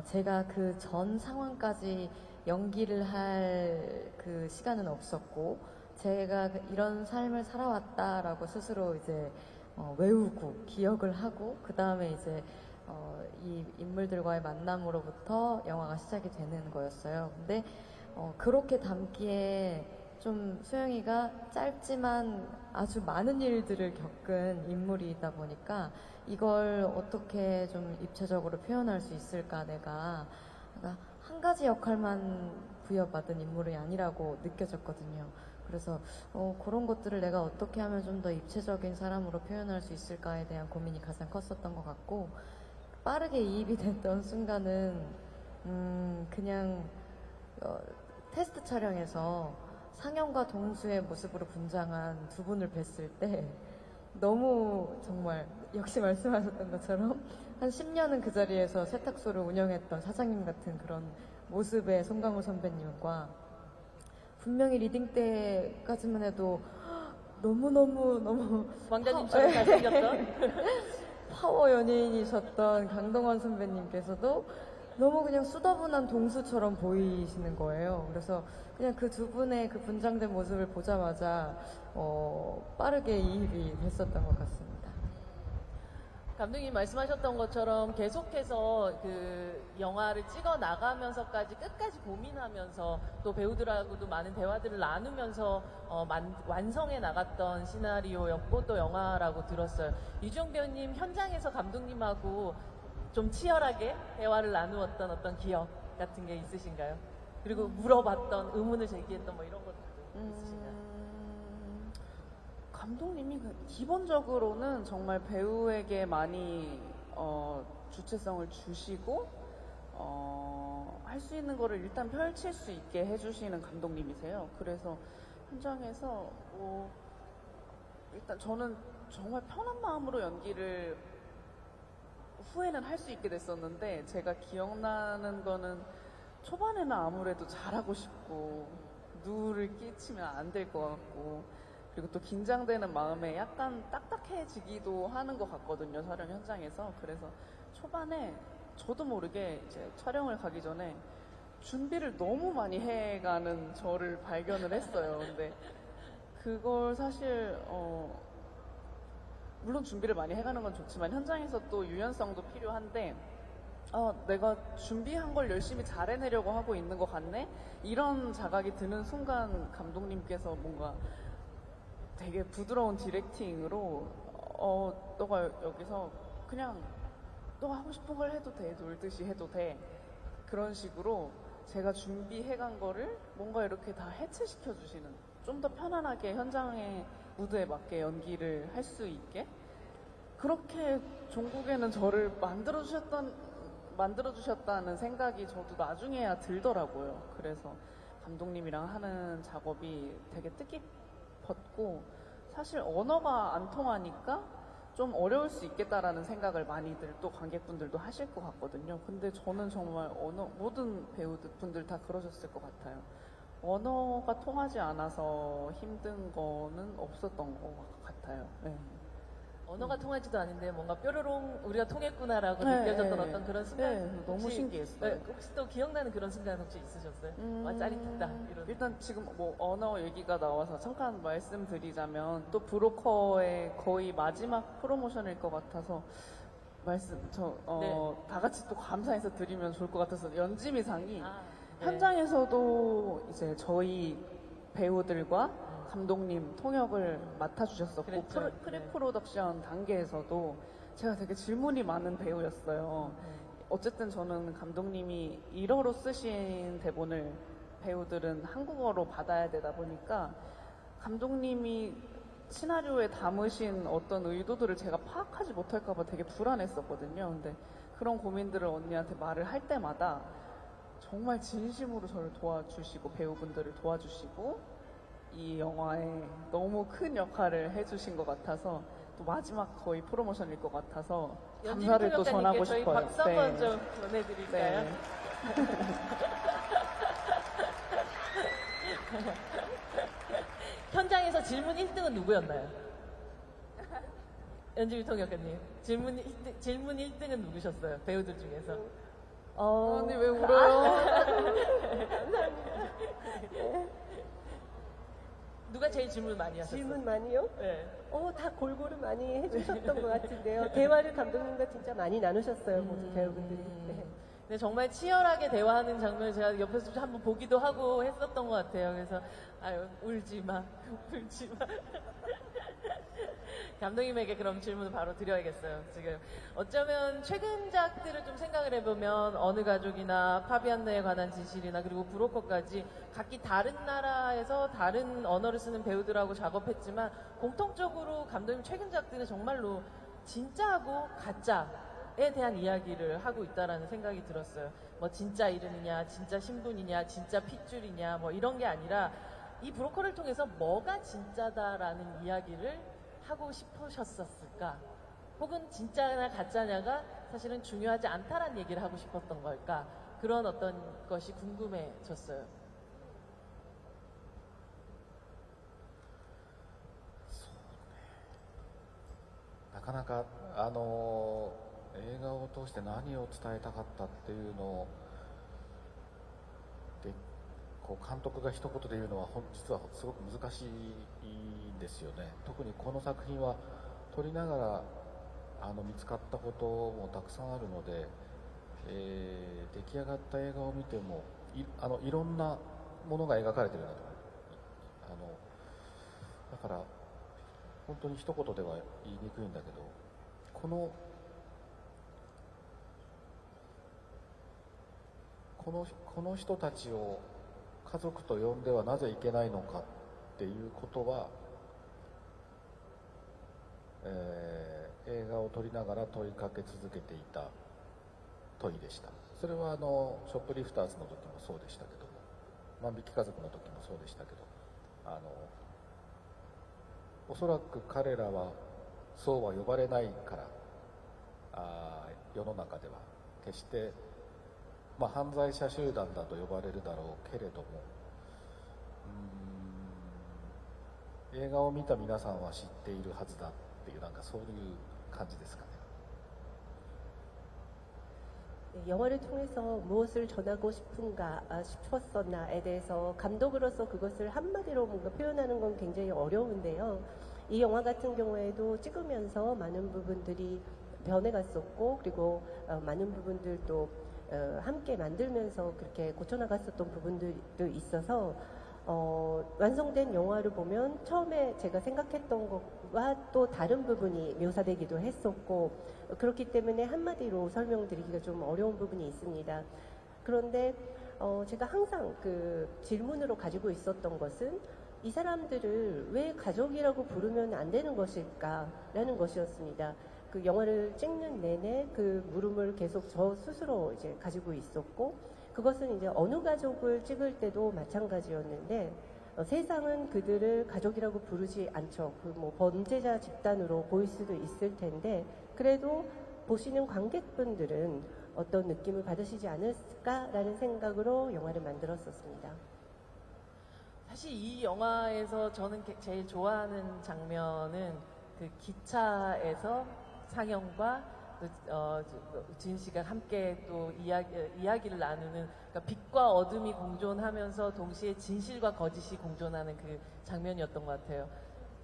Speaker 6: 제가 그 전 상황까지 연기를 할 그 시간은 없었고 제가 이런 삶을 살아왔다라고 스스로 이제 외우고 기억을 하고 그 다음에 이제 이 인물들과의 만남으로부터 영화가 시작이 되는 거였어요. 근데 그렇게 담기에 좀 소영이가 짧지만 아주 많은 일들을 겪은 인물이다 보니까 이걸 어떻게 좀 입체적으로 표현할 수 있을까 내가 그러니까 한 가지 역할만 부여받은 인물이 아니라고 느껴졌거든요. 그래서 그런 것들을 내가 어떻게 하면 좀 더 입체적인 사람으로 표현할 수 있을까에 대한 고민이 가장 컸었던 것 같고 빠르게 이입이 됐던 순간은 그냥 테스트 촬영에서 상영과 동수의 모습으로 분장한 두 분을 뵀을 때 너무 정말 역시 말씀하셨던 것처럼 한 10년은 그 자리에서 세탁소를 운영했던 사장님 같은 그런 모습의 송강호 선배님과 분명히 리딩 때까지만 해도 너무
Speaker 2: 왕자님처럼 잘생겼던
Speaker 6: 파워 연예인이셨던 강동원 선배님께서도 너무 그냥 수다분한 동수처럼 보이시는 거예요. 그래서 그냥 그 두 분의 그 분장된 모습을 보자마자 빠르게 이입이 됐었던 것 같습니다.
Speaker 2: 감독님 말씀하셨던 것처럼 계속해서 그 영화를 찍어 나가면서까지 끝까지 고민하면서 또 배우들하고도 많은 대화들을 나누면서 완성해 나갔던 시나리오였고 또 영화라고 들었어요. 유지용 배우님 현장에서 감독님하고 좀 치열하게 대화를 나누었던 어떤 기억 같은 게 있으신가요? 그리고 물어봤던 의문을 제기했던 뭐 이런 것들도 있으신가요?
Speaker 5: 감독님이 기본적으로는 정말 배우에게 많이 주체성을 주시고 할 수 있는 거를 일단 펼칠 수 있게 해주시는 감독님이세요. 그래서 현장에서 일단 저는 정말 편한 마음으로 연기를 후에는 할 수 있게 됐었는데 제가 기억나는 거는 초반에는 아무래도 잘하고 싶고 누를 끼치면 안 될 것 같고 그리고 또 긴장되는 마음에 약간 딱딱해지기도 하는 것 같거든요, 촬영 현장에서. 그래서 초반에 저도 모르게 이제 촬영을 가기 전에 준비를 너무 많이 해가는 저를 발견을 했어요. 근데 그걸 사실 물론 준비를 많이 해가는 건 좋지만 현장에서 또 유연성도 필요한데 내가 준비한 걸 열심히 잘 해내려고 하고 있는 것 같네? 이런 자각이 드는 순간 감독님께서 뭔가 되게 부드러운 디렉팅으로 너가 여기서 그냥 너가 하고 싶은 걸 해도 돼, 놀듯이 해도 돼, 그런 식으로 제가 준비해간 거를 뭔가 이렇게 다 해체시켜 주시는, 좀 더 편안하게 현장에 무드에 맞게 연기를 할 수 있게 그렇게 종국에는 저를 만들어주셨다는 생각이 저도 나중에야 들더라고요. 그래서 감독님이랑 하는 작업이 되게 뜻깊었고, 사실 언어가 안 통하니까 좀 어려울 수 있겠다라는 생각을 많이들 또 관객분들도 하실 것 같거든요. 근데 저는 정말 모든 배우분들 다 그러셨을 것 같아요. 언어가 통하지 않아서 힘든 거는 없었던 것 같아요. 네.
Speaker 2: 언어가 통하지도 않는데 뭔가 뾰로롱 우리가 통했구나라고
Speaker 5: 네,
Speaker 2: 느껴졌던
Speaker 5: 네.
Speaker 2: 어떤 그런 순간
Speaker 5: 네, 너무 신기했어요.
Speaker 2: 네, 혹시 또 기억나는 그런 순간 혹시 있으셨어요? 와 짜릿했다 이런.
Speaker 5: 일단 지금 뭐 언어 얘기가 나와서 잠깐 말씀드리자면 또 브로커의 거의 마지막 프로모션일 것 같아서
Speaker 2: 네.
Speaker 5: 다 같이 또 감사해서 드리면 좋을 것 같아서 연지미상이
Speaker 2: 아, 네.
Speaker 5: 현장에서도 이제 저희 배우들과 감독님 통역을 맡아주셨었고
Speaker 2: 그랬죠.
Speaker 5: 프리프로덕션 단계에서도 제가 되게 질문이 많은 배우였어요. 어쨌든 저는 감독님이 일어로 쓰신 대본을 배우들은 한국어로 받아야 되다 보니까 감독님이 시나리오에 담으신 어떤 의도들을 제가 파악하지 못할까봐 되게 불안했었거든요. 근데 그런 고민들을 언니한테 말을 할 때마다 정말 진심으로 저를 도와주시고 배우분들을 도와주시고 이 영화에 너무 큰 역할을 해주신 것 같아서 또 마지막 거의 프로모션일 것 같아서 감사를 또 전하고
Speaker 2: 저희
Speaker 5: 싶어요.
Speaker 2: 박수 한번 좀 보내드릴까요?
Speaker 5: 네.
Speaker 2: 현장에서 질문 1등은 누구였나요? 연지미 통역가님 질문 1등은 누구셨어요? 배우들 중에서.
Speaker 5: 언니 왜 울어요?
Speaker 2: 누가 제일 질문 많이 하셨어요?
Speaker 4: 질문 많이요?
Speaker 2: 네.
Speaker 4: 다 골고루 많이 해주셨던 것 같은데요. 대화를 감독님과 진짜 많이 나누셨어요, 모든 배우분들이. 네.
Speaker 2: 네, 정말 치열하게 대화하는 장면을 제가 옆에서 좀 한번 보기도 하고 했었던 것 같아요. 그래서 아유 울지 마, 울지 마. 감독님에게 그럼 질문을 바로 드려야겠어요. 지금 어쩌면 최근작들을 좀 생각을 해보면 어느 가족이나 파비안느에 관한 진실이나 그리고 브로커까지 각기 다른 나라에서 다른 언어를 쓰는 배우들하고 작업했지만 공통적으로 감독님 최근작들은 정말로 진짜하고 가짜에 대한 이야기를 하고 있다라는 생각이 들었어요. 뭐 진짜 이름이냐, 진짜 신분이냐, 진짜 핏줄이냐 뭐 이런 게 아니라 이 브로커를 통해서 뭐가 진짜다라는 이야기를 하고 싶으셨었을까? 혹은 진짜나 가짜냐가 사실은 중요하지 않다라는 얘기를 하고 싶었던 걸까? 그런 어떤 것이 궁금해졌어요.
Speaker 3: なかなか映画を通して何を伝えたかったっていうのでこう監督が一言で言うのは実はすごく難しいんですよね。特にこの作品は撮りながら見つかったこともたくさんあるので、出来上がった映画を見てもいろんなものが描かれているなと。だから本当に一言では言いにくいんだけど、この人たちを家族と呼んではなぜいけないのかっていうことは、映画を撮りながら問いかけ続けていた問いでした。それはショップリフターズの時もそうでしたけども、万引き家族の時もそうでしたけど、おそらく彼らはそうは呼ばれないから、世の中では決して、犯罪者集団だと呼ばれるだろうけれども、映画を見た皆さんは知っているはずだっていう、なんかそういう感じですかね。
Speaker 4: 영화를 통해서 무엇을 전하고 싶었었나에 대해서 감독으로서 그것을 한마디로 뭔가 표현하는 건 굉장히 어려운데요. 이 영화 같은 경우에도 찍으면서 많은 부분들이 변해갔었고, 그리고 많은 부분들도 함께 만들면서 그렇게 고쳐나갔었던 부분들도 있어서 완성된 영화를 보면 처음에 제가 생각했던 것과 또 다른 부분이 묘사되기도 했었고, 그렇기 때문에 한마디로 설명드리기가 좀 어려운 부분이 있습니다. 그런데 제가 항상 그 질문으로 가지고 있었던 것은 이 사람들을 왜 가족이라고 부르면 안 되는 것일까라는 것이었습니다. 그 영화를 찍는 내내 그 물음을 계속 저 스스로 이제 가지고 있었고, 그것은 이제 어느 가족을 찍을 때도 마찬가지였는데, 세상은 그들을 가족이라고 부르지 않죠. 그 뭐 범죄자 집단으로 보일 수도 있을 텐데, 그래도 보시는 관객분들은 어떤 느낌을 받으시지 않을까라는 생각으로 영화를 만들었었습니다.
Speaker 2: 사실 이 영화에서 저는 제일 좋아하는 장면은 그 기차에서 상영과 지은 씨가 함께 또 이야기를 나누는, 그러니까 빛과 어둠이 공존하면서 동시에 진실과 거짓이 공존하는 그 장면이었던 것 같아요.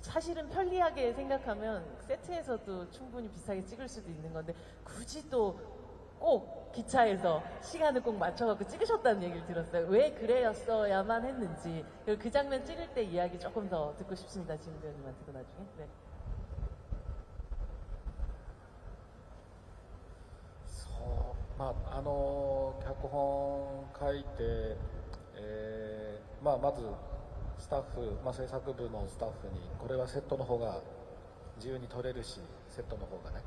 Speaker 2: 사실은 편리하게 생각하면 세트에서도 충분히 비슷하게 찍을 수도 있는 건데 굳이 또 꼭 기차에서 시간을 꼭 맞춰갖고 찍으셨다는 얘기를 들었어요. 왜 그래였어야만 했는지, 그 장면 찍을 때 이야기 조금 더 듣고 싶습니다. 지은 배우님한테도 나중에. 네.
Speaker 3: 脚本書いて、まずスタッフ、制作部のスタッフにこれはセットの方が自由に撮れるし、セットの方がね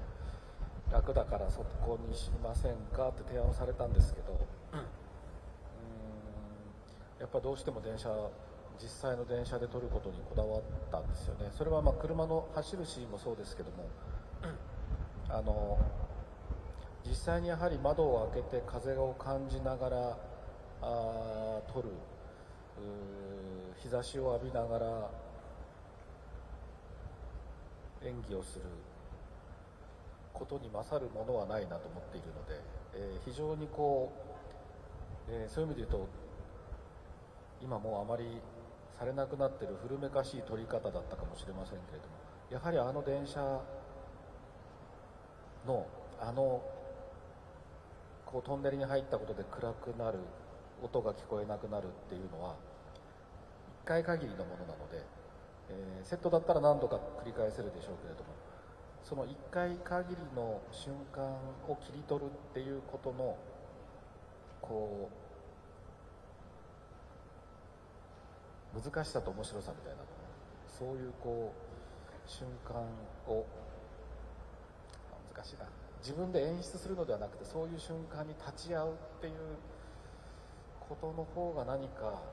Speaker 3: 楽だからそこにしませんかって提案をされたんですけど、やっぱどうしても実際の電車で撮ることにこだわったんですよね。それは車の走るシーンもそうですけども、実際にやはり窓を開けて風を感じながら撮る、日差しを浴びながら演技をすることに勝るものはないなと思っているので、非常にそういう意味で言うと今もうあまりされなくなっている古めかしい撮り方だったかもしれませんけれども、やはりあの電車のトンネルに入ったことで暗くなる、音が聞こえなくなるっていうのは1回限りのものなので、セットだったら何度か繰り返せるでしょうけれども、その1回限りの瞬間を切り取るっていうことの難しさと面白さみたいな、そういう瞬間を、難しいな、自分で演出するのではなくてそういう瞬間に立ち会うっていうことの方が何か、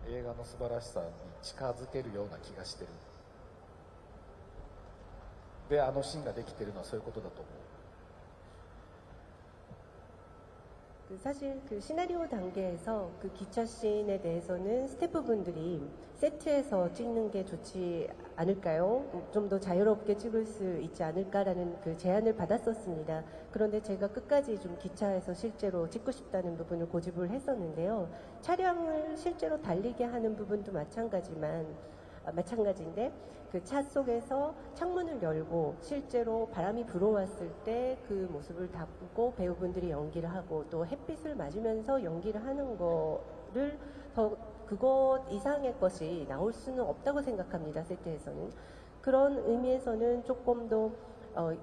Speaker 3: 映画の素晴らしさに近づけるような気がしてる。で、あのシーンができてるのはそういうことだと思う。
Speaker 4: 사실 그 시나리오 단계에서 그 기차 씬에 대해서는 스태프분들이 세트에서 찍는 게 좋지 않을까요? 좀 더 자유롭게 찍을 수 있지 않을까라는 그 제안을 받았었습니다. 그런데 제가 끝까지 좀 기차에서 실제로 찍고 싶다는 부분을 고집을 했었는데요. 차량을 실제로 달리게 하는 부분도 마찬가지인데 그 차 속에서 창문을 열고 실제로 바람이 불어왔을 때 그 모습을 담고 배우분들이 연기를 하고 또 햇빛을 맞으면서 연기를 하는 거를 더 그것 이상의 것이 나올 수는 없다고 생각합니다. 세트에서는. 그런 의미에서는 조금 더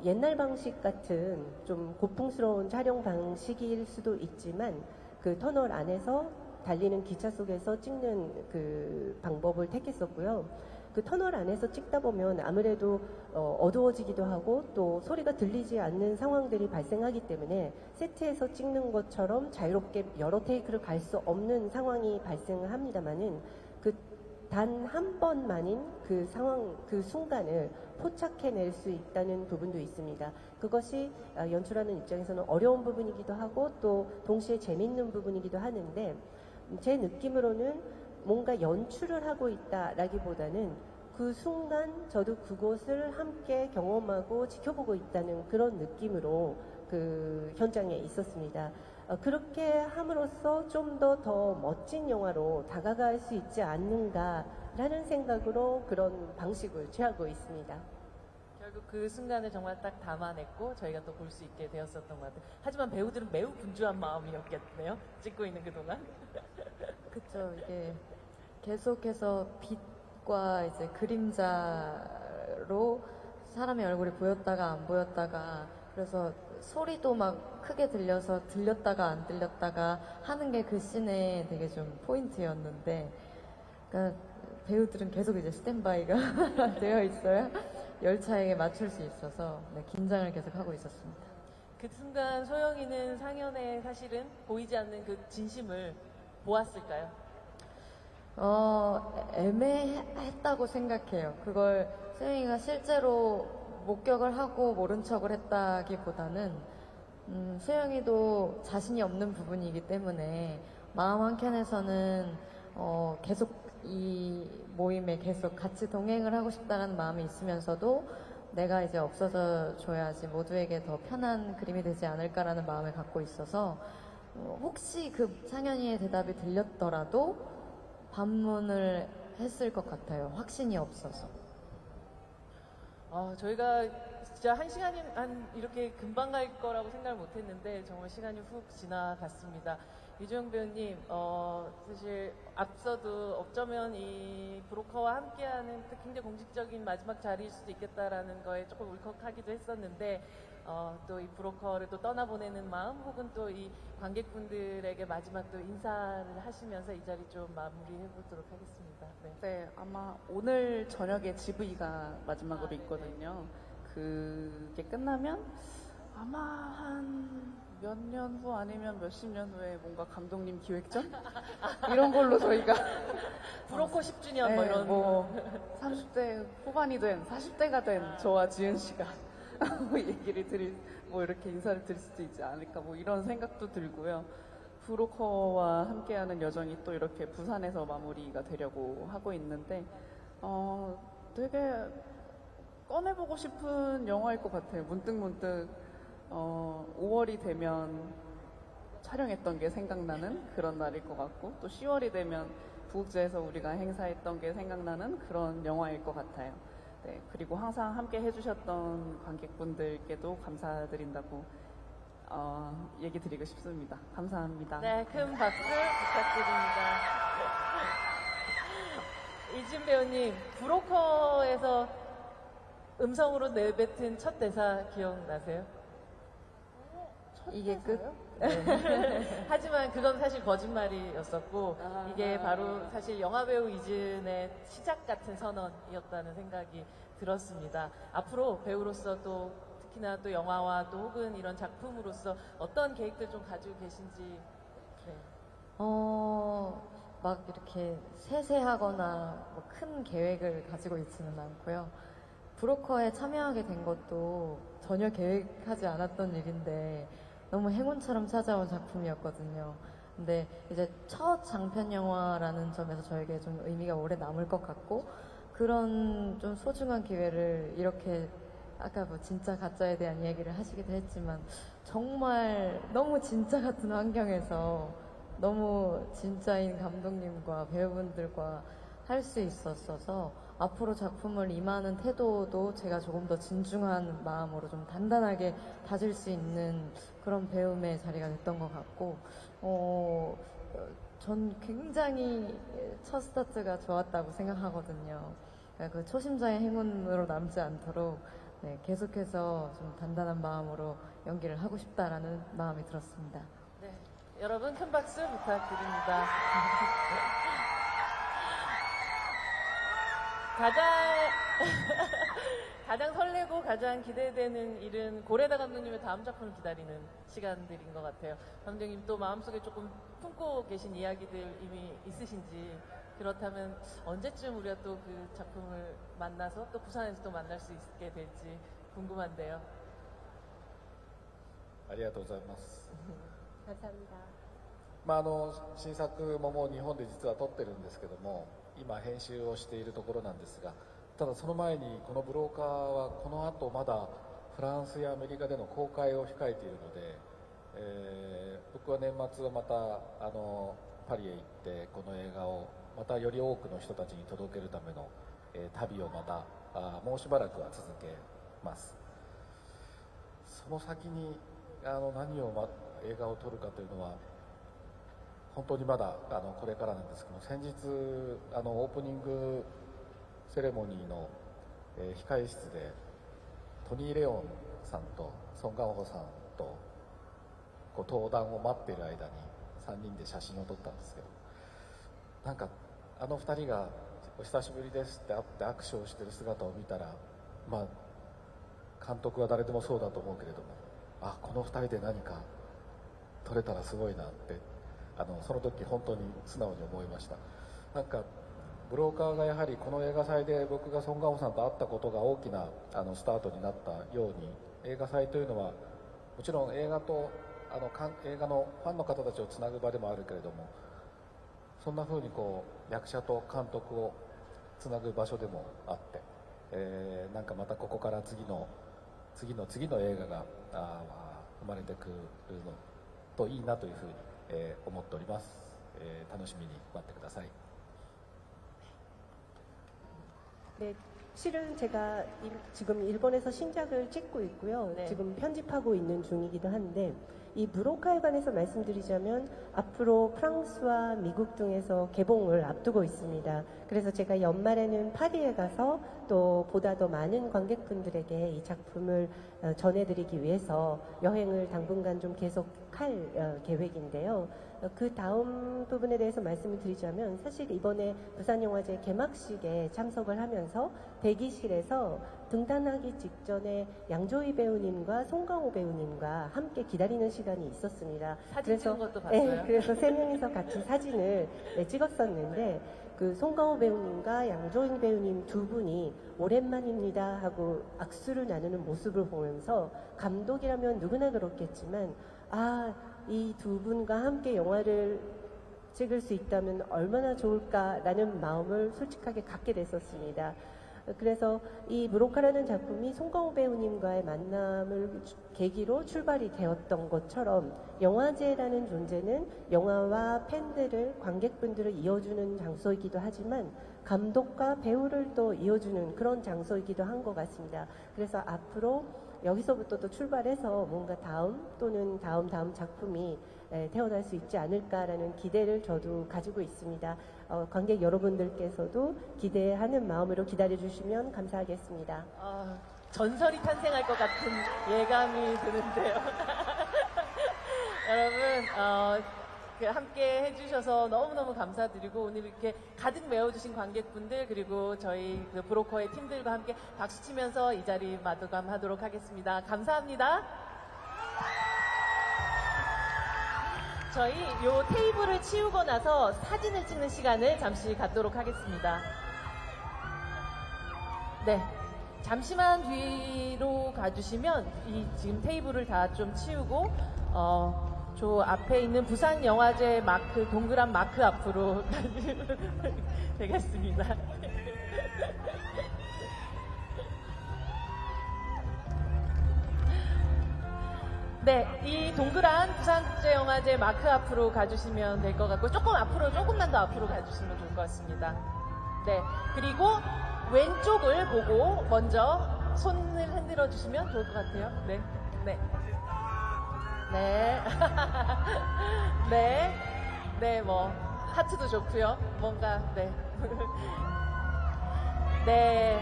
Speaker 4: 옛날 방식 같은 좀 고풍스러운 촬영 방식일 수도 있지만 그 터널 안에서 달리는 기차 속에서 찍는 그 방법을 택했었고요. 그 터널 안에서 찍다 보면 아무래도 어두워지기도 하고 또 소리가 들리지 않는 상황들이 발생하기 때문에 세트에서 찍는 것처럼 자유롭게 여러 테이크를 갈 수 없는 상황이 발생을 합니다만은 그 단 한 번만인 그 상황, 그 순간을 포착해낼 수 있다는 부분도 있습니다. 그것이 연출하는 입장에서는 어려운 부분이기도 하고 또 동시에 재밌는 부분이기도 하는데 제 느낌으로는 뭔가 연출을 하고 있다라기보다는 그 순간 저도 그곳을 함께 경험하고 지켜보고 있다는 그런 느낌으로 그 현장에 있었습니다. 그렇게 함으로써 좀 더 멋진 영화로 다가갈 수 있지 않는가라는 생각으로 그런 방식을 취하고 있습니다.
Speaker 2: 결국 그 순간을 정말 딱 담아냈고 저희가 또 볼 수 있게 되었었던 것 같아요. 하지만 배우들은 매우 분주한 마음이었겠네요. 찍고 있는 그동안.
Speaker 6: 그쵸. 이게 계속해서 빛과 이제 그림자로 사람의 얼굴이 보였다가 안 보였다가, 그래서 소리도 막 크게 들려서 들렸다가 안 들렸다가 하는 게 그 씬에 되게 좀 포인트였는데, 그러니까 배우들은 계속 이제 스탠바이가 되어 있어야 열차에 맞출 수 있어서 네, 긴장을 계속 하고 있었습니다.
Speaker 2: 그 순간 소영이는 상현의 사실은 보이지 않는 그 진심을 보았을까요?
Speaker 6: 애매했다고 생각해요. 그걸 소영이가 실제로 목격을 하고 모른 척을 했다기보다는 소영이도 자신이 없는 부분이기 때문에 마음 한켠에서는 계속 이 모임에 계속 같이 동행을 하고 싶다는 마음이 있으면서도 내가 이제 없어져 줘야지 모두에게 더 편한 그림이 되지 않을까라는 마음을 갖고 있어서 혹시 그 상현이의 대답이 들렸더라도 반문을 했을 것 같아요. 확신이 없어서.
Speaker 2: 저희가 진짜 한 시간이 이렇게 금방 갈 거라고 생각을 못 했는데 정말 시간이 훅 지나갔습니다. 이주영 배우님, 사실 앞서도 어쩌면 이 브로커와 함께하는 또 굉장히 공식적인 마지막 자리일 수도 있겠다라는 거에 조금 울컥하기도 했었는데, 또 이 브로커를 또 떠나보내는 마음 혹은 또 이 관객분들에게 마지막 또 인사를 하시면서 이 자리 좀 마무리해 보도록 하겠습니다. 네.
Speaker 5: 네, 아마 오늘 저녁에 GV가 마지막으로 있거든요. 그게 끝나면 아마 한 몇 년 후 아니면 몇십 년 후에 뭔가 감독님 기획전? 이런 걸로 저희가
Speaker 2: 브로커 10주년
Speaker 5: 네,
Speaker 2: 뭐 이런.
Speaker 5: 뭐 30대 후반이 된 40대가 된 저와 지은 씨가 얘기를 뭐 이렇게 인사를 드릴 수도 있지 않을까 뭐 이런 생각도 들고요. 브로커와 함께하는 여정이 또 이렇게 부산에서 마무리가 되려고 하고 있는데 되게 꺼내보고 싶은 영화일 것 같아요. 문득 5월이 되면 촬영했던 게 생각나는 그런 날일 것 같고 또 10월이 되면 부국제에서 우리가 행사했던 게 생각나는 그런 영화일 것 같아요. 네, 그리고 항상 함께 해주셨던 관객분들께도 감사드린다고 얘기 드리고 싶습니다. 감사합니다.
Speaker 2: 네, 큰 박수 부탁드립니다. 이진 배우님, 브로커에서 음성으로 내뱉은 첫 대사 기억나세요?
Speaker 6: 이게 끝?
Speaker 2: 하지만 그건 사실 거짓말이었었고 이게 바로 사실 영화배우 이진의 시작 같은 선언이었다는 생각이 들었습니다. 앞으로 배우로서 또 특히나 또 영화와 또 혹은 이런 작품으로서 어떤 계획들 좀 가지고 계신지. 네.
Speaker 6: 막 이렇게 세세하거나 뭐 큰 계획을 가지고 있지는 않고요. 브로커에 참여하게 된 것도 전혀 계획하지 않았던 일인데 너무 행운처럼 찾아온 작품이었거든요. 근데 이제 첫 장편 영화라는 점에서 저에게 좀 의미가 오래 남을 것 같고 그런 좀 소중한 기회를 이렇게 아까 뭐 진짜 가짜에 대한 이야기를 하시기도 했지만 정말 너무 진짜 같은 환경에서 너무 진짜인 감독님과 배우분들과 할 수 있었어서 앞으로 작품을 임하는 태도도 제가 조금 더 진중한 마음으로 좀 단단하게 다질 수 있는 그런 배움의 자리가 됐던 것 같고 전 굉장히 첫 스타트가 좋았다고 생각하거든요. 그러니까 그 초심자의 행운으로 남지 않도록 네, 계속해서 좀 단단한 마음으로 연기를 하고 싶다라는 마음이 들었습니다.
Speaker 2: 네. 여러분 큰 박수 부탁드립니다. 가장 설레고 가장 기대되는 일은 고레다 감독님의 다음 작품을 기다리는 시간들인 것 같아요. 감독님 또 마음속에 조금 품고 계신 이야기들 이미 있으신지 그렇다면 언제쯤 우리가 또 그 작품을 만나서 또 부산에서 또 만날 수 있게 될지 궁금한데요.
Speaker 3: ありがとうございます。
Speaker 4: 감사합니다.
Speaker 3: 新作ももう日本で実は撮ってるんですけども、今編集をしているところなんですが、ただその前にこのブローカーはこの後まだフランスやアメリカでの公開を控えているので、僕は年末はまたパリへ行ってこの映画をまたより多くの人たちに届けるための、旅をまたもうしばらくは続けます。その先に何を、映画を撮るかというのは本当にまだこれからなんですけど、先日オープニングセレモニーの、控え室でトニー・レオンさんとソン・ガンホさんとこう登壇を待っている間に3人で写真を撮ったんですけど、なんかあの2人がお久しぶりですって会って握手をしてる姿を見たら、まあ監督は誰でもそうだと思うけれども、あ、この2人で何か撮れたらすごいなってその時本当に素直に思いました。なんかブローカーがやはりこの映画祭で僕がソン・ガンホさんと会ったことが大きなスタートになったように、映画祭というのはもちろん映画と映画のファンの方たちをつなぐ場でもあるけれども、そんな風にこう役者と監督をつなぐ場所でもあって、なんかまたここから次の映画が生まれてくるのといいなというふうに、思っております。楽しみに待ってください。
Speaker 4: 네, 실은 제가 지금 일본에서 신작을 찍고 있고요.
Speaker 2: 네.
Speaker 4: 지금 편집하고 있는 중이기도 한데, 이 무로카에 관해서 말씀드리자면 앞으로 프랑스와 미국 등에서 개봉을 앞두고 있습니다. 그래서 제가 연말에는 파리에 가서 또 보다 더 많은 관객분들에게 이 작품을 전해드리기 위해서 여행을 당분간 좀 계속할 계획인데요. 그 다음 부분에 대해서 말씀을 드리자면, 사실 이번에 부산영화제 개막식에 참석을 하면서 대기실에서 등단하기 직전에 양조희 배우님과 송강호 배우님과 함께 기다리는 시간이 있었습니다.
Speaker 2: 사진 찍은 것도 봤어요.
Speaker 4: 네, 그래서 세 명이서 같이 사진을 찍었었는데, 그 송강호 배우님과 양조희 배우님 두 분이 오랜만입니다 하고 악수를 나누는 모습을 보면서, 감독이라면 누구나 그렇겠지만 이 두 분과 함께 영화를 찍을 수 있다면 얼마나 좋을까라는 마음을 솔직하게 갖게 됐었습니다. 그래서 이 무로카라는 작품이 송강호 배우님과의 만남을 계기로 출발이 되었던 것처럼, 영화제라는 존재는 영화와 팬들을, 관객분들을 이어주는 장소이기도 하지만 감독과 배우를 또 이어주는 그런 장소이기도 한 것 같습니다. 그래서 앞으로 여기서부터 또 출발해서 뭔가 다음 또는 다음 작품이 태어날 수 있지 않을까라는 기대를 저도 가지고 있습니다. 관객 여러분들께서도 기대하는 마음으로 기다려주시면 감사하겠습니다.
Speaker 2: 전설이 탄생할 것 같은 예감이 드는데요. 여러분, 함께 해주셔서 너무너무 감사드리고, 오늘 이렇게 가득 메워주신 관객분들, 그리고 저희 그 브로커의 팀들과 함께 박수치면서 이 자리 마감하도록 하겠습니다. 감사합니다. 저희 요 테이블을 치우고 나서 사진을 찍는 시간을 잠시 갖도록 하겠습니다. 네. 잠시만 뒤로 가주시면 이 지금 테이블을 다 좀 치우고, 저 앞에 있는 부산영화제 마크, 동그란 마크 앞으로 되겠습니다. 네, 이 동그란 부산국제영화제 마크 앞으로 가주시면 될 것 같고, 조금만 더 앞으로 가주시면 좋을 것 같습니다. 네, 그리고 왼쪽을 보고 먼저 손을 흔들어 주시면 좋을 것 같아요. 네, 네. 네. 네. 네, 뭐, 하트도 좋고요. 뭔가, 네. 네.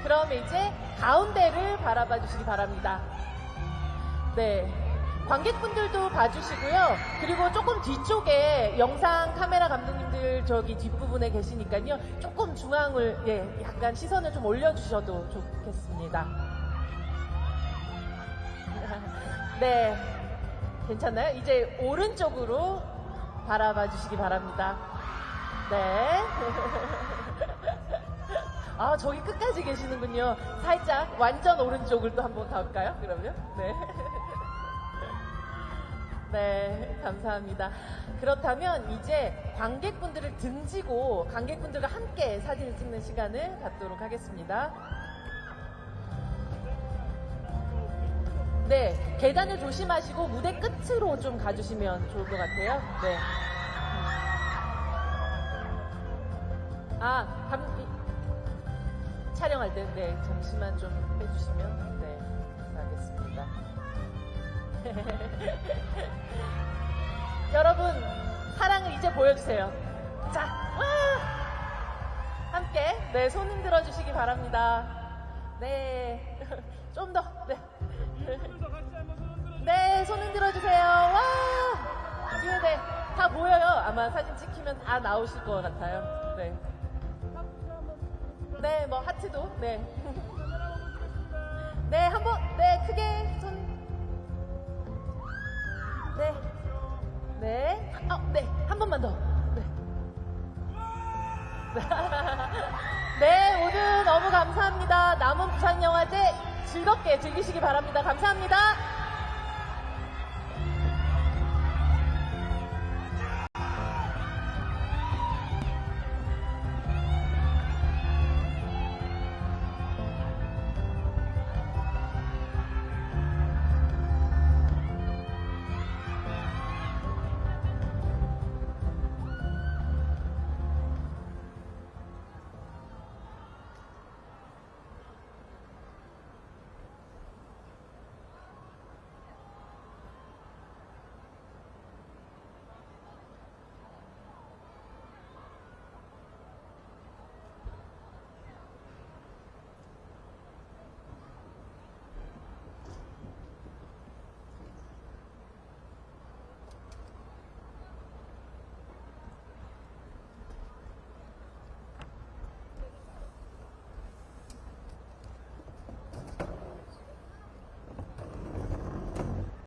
Speaker 2: 그럼 이제 가운데를 바라봐 주시기 바랍니다. 네. 관객분들도 봐주시고요. 그리고 조금 뒤쪽에 영상 카메라 감독님들 저기 뒷부분에 계시니까요. 조금 중앙을, 약간 시선을 좀 올려주셔도 좋겠습니다. 네. 괜찮나요? 이제 오른쪽으로 바라봐 주시기 바랍니다. 네. 저기 끝까지 계시는군요. 살짝 완전 오른쪽을 또 한번 가볼까요? 그러면? 네. 네, 감사합니다. 그렇다면 이제 관객분들을 등지고 관객분들과 함께 사진을 찍는 시간을 갖도록 하겠습니다. 네, 계단을 조심하시고 무대 끝으로 좀 가주시면 좋을 것 같아요. 네. 촬영할 때, 네, 잠시만 좀 해주시면, 네, 감사하겠습니다. 여러분, 사랑을 이제 보여주세요. 자, 와! 함께, 네, 손 흔들어 주시기 바랍니다. 네, 좀 더, 네. 네. 네, 손 흔들어 주세요. 와! 지금 네, 다 보여요. 아마 사진 찍히면 다 나오실 것 같아요. 네. 네, 뭐 하트도. 네. 네, 한번 네, 크게 손. 네. 네. 네. 한 번만 더. 네. 네, 오늘 너무 감사합니다. 남은 부산영화제 즐겁게 즐기시기 바랍니다. 감사합니다.